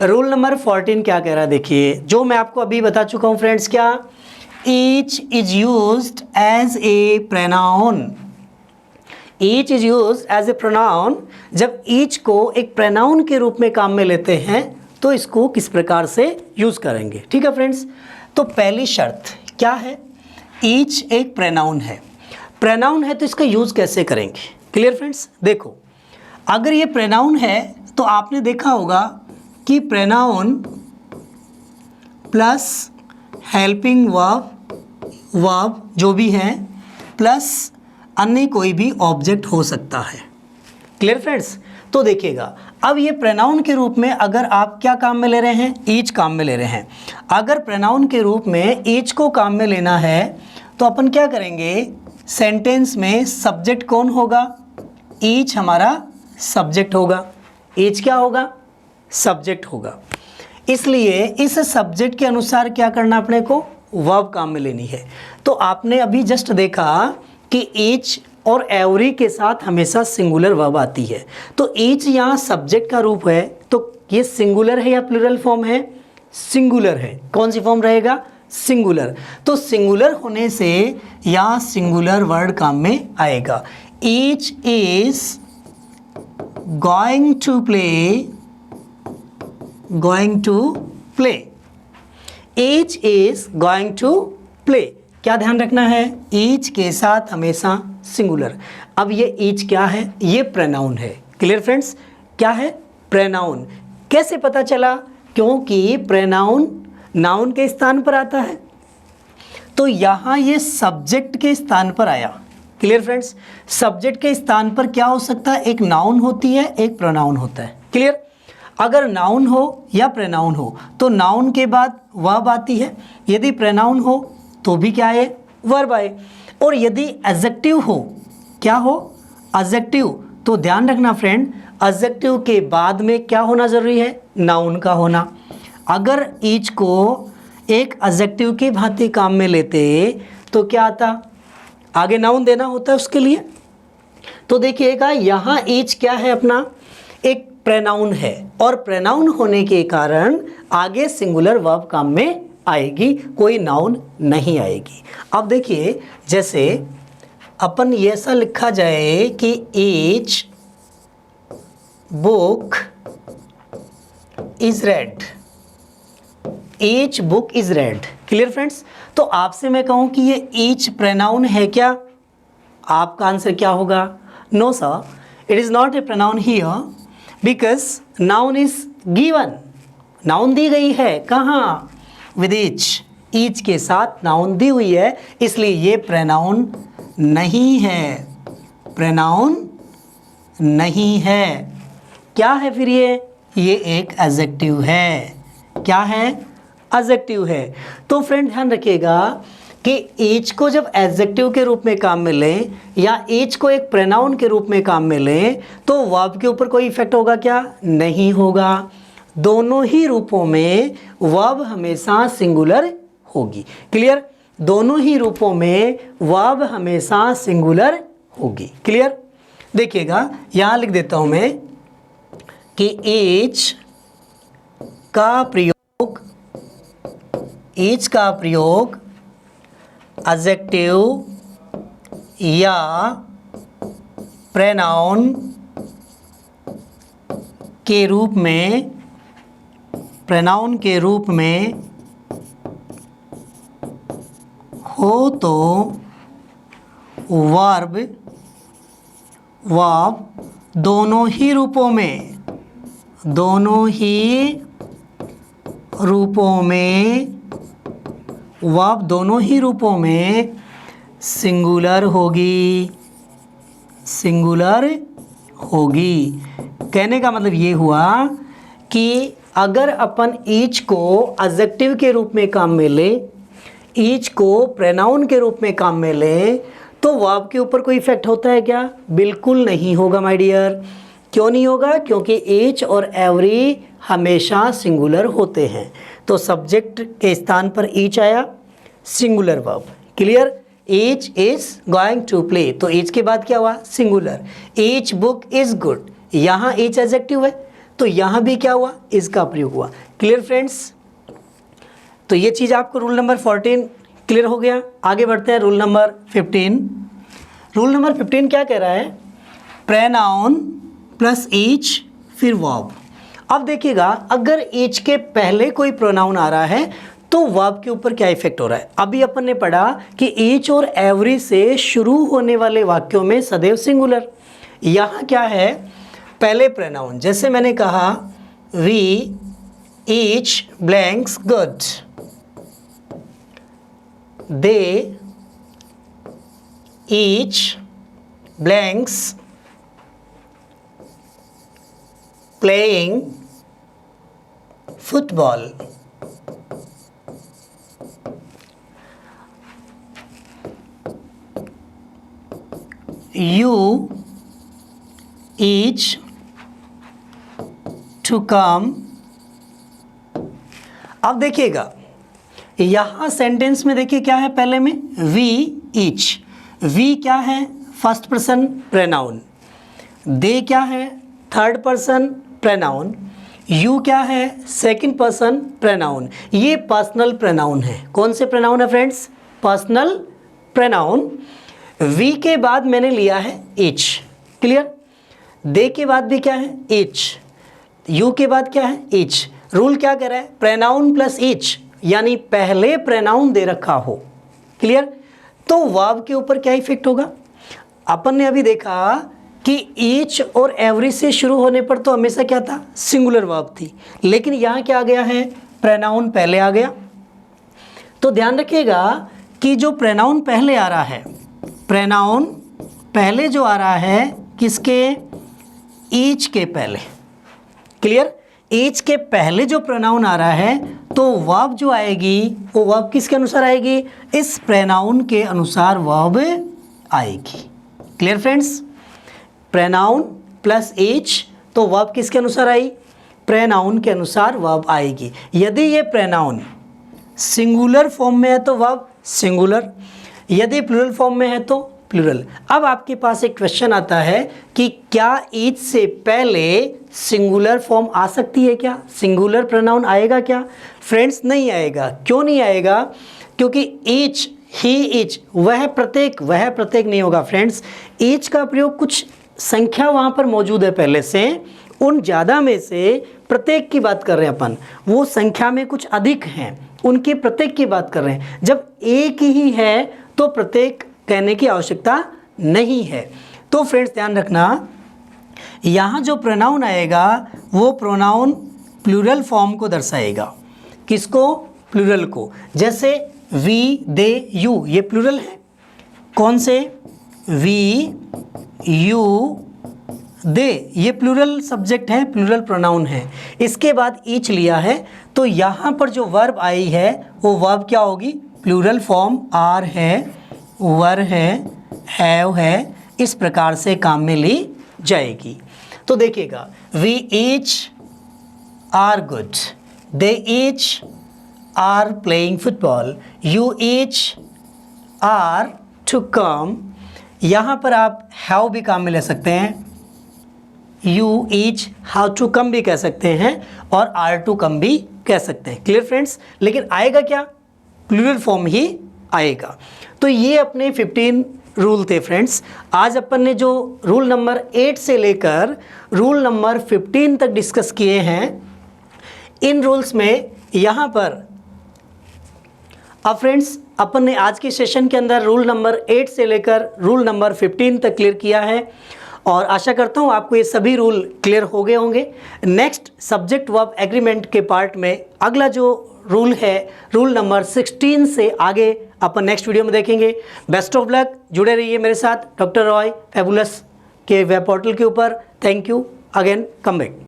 रूल नंबर 14 क्या कह रहा है, देखिए, जो मैं आपको अभी बता चुका हूँ फ्रेंड्स। क्या, each is used as a pronoun. Each is used as a pronoun. जब ईच को एक प्रोनाउन के रूप में काम में लेते हैं तो इसको किस प्रकार से यूज़ करेंगे, ठीक है फ्रेंड्स। तो पहली शर्त क्या है, ईच एक प्रोनाउन है। प्रोनाउन है तो इसका यूज़ कैसे करेंगे। Clear friends? देखो, अगर ये प्रोनाउन है तो आपने देखा होगा कि प्रोनाउन प्लस हेल्पिंग वर्ब जो भी है प्लस अन्य कोई भी ऑब्जेक्ट हो सकता है। Clear friends? तो देखिएगा, अब ये प्रोनाउन के रूप में अगर आप क्या काम में ले रहे हैं, ईच काम में ले रहे हैं। अगर प्रोनाउन के रूप में ईच को काम में लेना है तो अपन क्या करेंगे, सेंटेंस में सब्जेक्ट कौन होगा, ईच हमारा सब्जेक्ट होगा। ईच क्या होगा, सब्जेक्ट होगा। इसलिए इस सब्जेक्ट के अनुसार क्या करना अपने को, वर्ब काम में लेनी है। तो आपने अभी जस्ट देखा कि ईच और एवरी के साथ हमेशा सिंगुलर वर्ब आती है। तो ईच यहाँ सब्जेक्ट का रूप है, तो ये सिंगुलर है या प्लूरल फॉर्म है, सिंगुलर है। कौन सी फॉर्म रहेगा, सिंगुलर। तो सिंगुलर होने से यहाँ सिंगुलर वर्ड काम में आएगा। Each is going to play. Each is going to play. क्या ध्यान रखना है, ईच के साथ हमेशा सिंगुलर। अब ये ईच क्या है, ये प्रोनाउन है। Clear friends? क्या है, प्रोनाउन। कैसे पता चला, क्योंकि प्रोनाउन नाउन के स्थान पर आता है, तो यहाँ ये सब्जेक्ट के स्थान पर आया। Clear friends? सब्जेक्ट के स्थान पर क्या हो सकता है, एक नाउन होती है, एक प्रोनाउन होता है। क्लियर? अगर नाउन हो या प्रोनाउन हो तो नाउन के बाद वर्ब आती है, यदि प्रोनाउन हो तो भी क्या है, वर्ब आए। और यदि एडजेक्टिव हो, क्या हो, एडजेक्टिव, तो ध्यान रखना फ्रेंड, एडजेक्टिव के बाद में क्या होना ज़रूरी है, नाउन का होना। अगर ईच को एक एडजेक्टिव की भांति काम में लेते तो क्या आता, आगे नाउन देना होता है उसके लिए। तो देखिएगा, यहाँ ईच क्या है, अपना एक प्रोनाउन है, और प्रोनाउन होने के कारण आगे सिंगुलर वर्ब काम में आएगी, कोई नाउन नहीं आएगी। अब देखिए, जैसे अपन ये ऐसा लिखा जाए कि each book is red. Each book is red. Clear friends? तो आपसे मैं कहूँ कि ये ईच प्रोनाउन है क्या, आपका आंसर क्या होगा, no sir, it is not a pronoun here, because noun is given. Noun दी गई है, कहाँ, विद ईच के साथ नाउन दी हुई है, इसलिए ये प्रोनाउन नहीं है, प्रोनाउन नहीं है। क्या है फिर ये एक एडजेक्टिव है। क्या है? एडजेक्टिव है। तो फ्रेंड ध्यान रखिएगा कि एज को जब एडजेक्टिव के रूप में काम में लें या एज को एक प्रोनाउन के रूप में काम में लें तो वर्ब के ऊपर कोई इफेक्ट होगा क्या? नहीं होगा। दोनों ही रूपों में वर्ब हमेशा सिंगुलर होगी। क्लियर? दोनों ही रूपों में वर्ब हमेशा सिंगुलर होगी। क्लियर? देखिएगा यहाँ लिख देता हूँ मैं कि एज का प्रयोग एडजेक्टिव या प्रोनाउन के रूप में हो तो वर्ब दोनों ही रूपों में सिंगुलर होगी। कहने का मतलब ये हुआ कि अगर अपन ईच को एडजेक्टिव के रूप में काम में ले, ईच को प्रोनाउन के रूप में काम में ले तो वर्ब के ऊपर कोई इफेक्ट होता है क्या? बिल्कुल नहीं होगा माय डियर। क्यों नहीं होगा? क्योंकि ईच और एवरी हमेशा सिंगुलर होते हैं। तो सब्जेक्ट के स्थान पर ईच आया, singular verb. Clear? Each is going to play, तो ईच के बाद क्या हुआ? Singular. Each book is good, यहाँ ईच एडजेक्टिव है तो यहाँ भी क्या हुआ? इसका प्रयोग हुआ। Clear friends? तो ये चीज़ आपको रूल नंबर 14 क्लियर हो गया। आगे बढ़ते हैं रूल नंबर 15। रूल नंबर 15 क्या कह रहा है? प्रोनाउन प्लस ईच फिर वर्ब। अब देखिएगा अगर ईच के पहले कोई प्रोनाउन आ रहा है तो वर्ब के ऊपर क्या इफेक्ट हो रहा है? अभी अपन ने पढ़ा कि ईच और एवरी से शुरू होने वाले वाक्यों में सदैव सिंगुलर। यहाँ क्या है? पहले प्रोनाउन, जैसे मैंने कहा we each blanks good, they each blanks playing football. You each to come। अब देखिएगा यहाँ सेंटेंस में देखिए क्या है? पहले में वी ईच, वी क्या है? First person pronoun. दे क्या है? Third person pronoun. यू क्या है? Second person pronoun. ये पर्सनल प्रोनाउन है। कौन से प्रोनाउन है फ्रेंड्स? Personal pronoun. वी के बाद मैंने लिया है ईच। क्लियर? दे के बाद भी क्या है? ईच। यू के बाद क्या है? ईच। रूल क्या कह रहा है? प्रोनाउन प्लस ईच, यानी पहले प्रोनाउन दे रखा हो। क्लियर? तो वर्ब के ऊपर क्या इफेक्ट होगा? अपन ने अभी देखा कि ईच और एवरी से शुरू होने पर तो हमेशा क्या था? सिंगुलर वर्ब थी। लेकिन यहाँ क्या आ गया है? प्रोनाउन पहले आ गया। तो ध्यान रखिएगा कि जो प्रोनाउन पहले आ रहा है, प्रोनाउन पहले जो आ रहा है किसके? ईच के पहले। क्लियर? ईच के पहले जो प्रोनाउन आ रहा है तो वर्ब जो आएगी वो वर्ब किसके अनुसार आएगी? इस प्रोनाउन के अनुसार वर्ब आएगी। Clear friends? Pronoun plus each तो वर्ब किसके अनुसार आई? प्रोनाउन के अनुसार वर्ब आएगी। यदि ये प्रोनाउन सिंगुलर फॉर्म में है तो वर्ब सिंगुलर, यदि प्लूरल फॉर्म में है तो प्लूरल। अब आपके पास एक क्वेश्चन आता है कि क्या ईच से पहले सिंगुलर फॉर्म आ सकती है क्या? सिंगुलर प्रोनाउन आएगा क्या? फ्रेंड्स नहीं आएगा। क्यों नहीं आएगा? क्योंकि ईच, ही ईच, वह प्रत्येक नहीं होगा फ्रेंड्स। ईच का प्रयोग कुछ संख्या वहाँ पर मौजूद है पहले से, उन ज़्यादा में से प्रत्येक की बात कर रहे हैं अपन। वो संख्या में कुछ अधिक हैं, उनके प्रत्येक की बात कर रहे हैं। जब एक ही है तो प्रत्येक कहने की आवश्यकता नहीं है। तो फ्रेंड्स ध्यान रखना, यहाँ जो प्रोनाउन आएगा वो प्रोनाउन प्लूरल फॉर्म को दर्शाएगा। किसको? प्लूरल को। जैसे वी, दे, यू, ये प्लूरल है। कौन से? वी, यू, दे, ये प्लूरल सब्जेक्ट है, प्लूरल प्रोनाउन है। इसके बाद ईच लिया है, तो यहाँ पर जो वर्ब आई है वो वर्ब क्या होगी, प्लूरल फॉर्म आर है, वर है, हैव है, इस प्रकार से काम में ली जाएगी। तो देखिएगा, we each are good, they each are playing football, you each are to come. यहाँ पर आप हैव भी काम में ले सकते हैं, you each how to come भी कह सकते हैं और आर टू कम भी कह सकते हैं। क्लियर फ्रेंड्स, लेकिन आएगा क्या, प्लूरल फॉर्म ही आएगा। तो ये अपने 15 रूल थे फ्रेंड्स। आज अपन ने जो रूल नंबर 8 से लेकर रूल नंबर 15 तक डिस्कस किए हैं, इन रूल्स में यहाँ पर अब फ्रेंड्स अपन ने आज के सेशन के अंदर रूल नंबर 8 से लेकर रूल नंबर 15 तक क्लियर किया है और आशा करता हूँ आपको ये सभी रूल क्लियर हो गए होंगे। नेक्स्ट सब्जेक्ट वर्ब एग्रीमेंट के पार्ट में अगला जो रूल है, रूल नंबर 16 से आगे अपन नेक्स्ट वीडियो में देखेंगे। बेस्ट ऑफ लक, जुड़े रहिए मेरे साथ डॉक्टर रॉय फैबुलस के वेब पोर्टल के ऊपर। Thank you again, come back.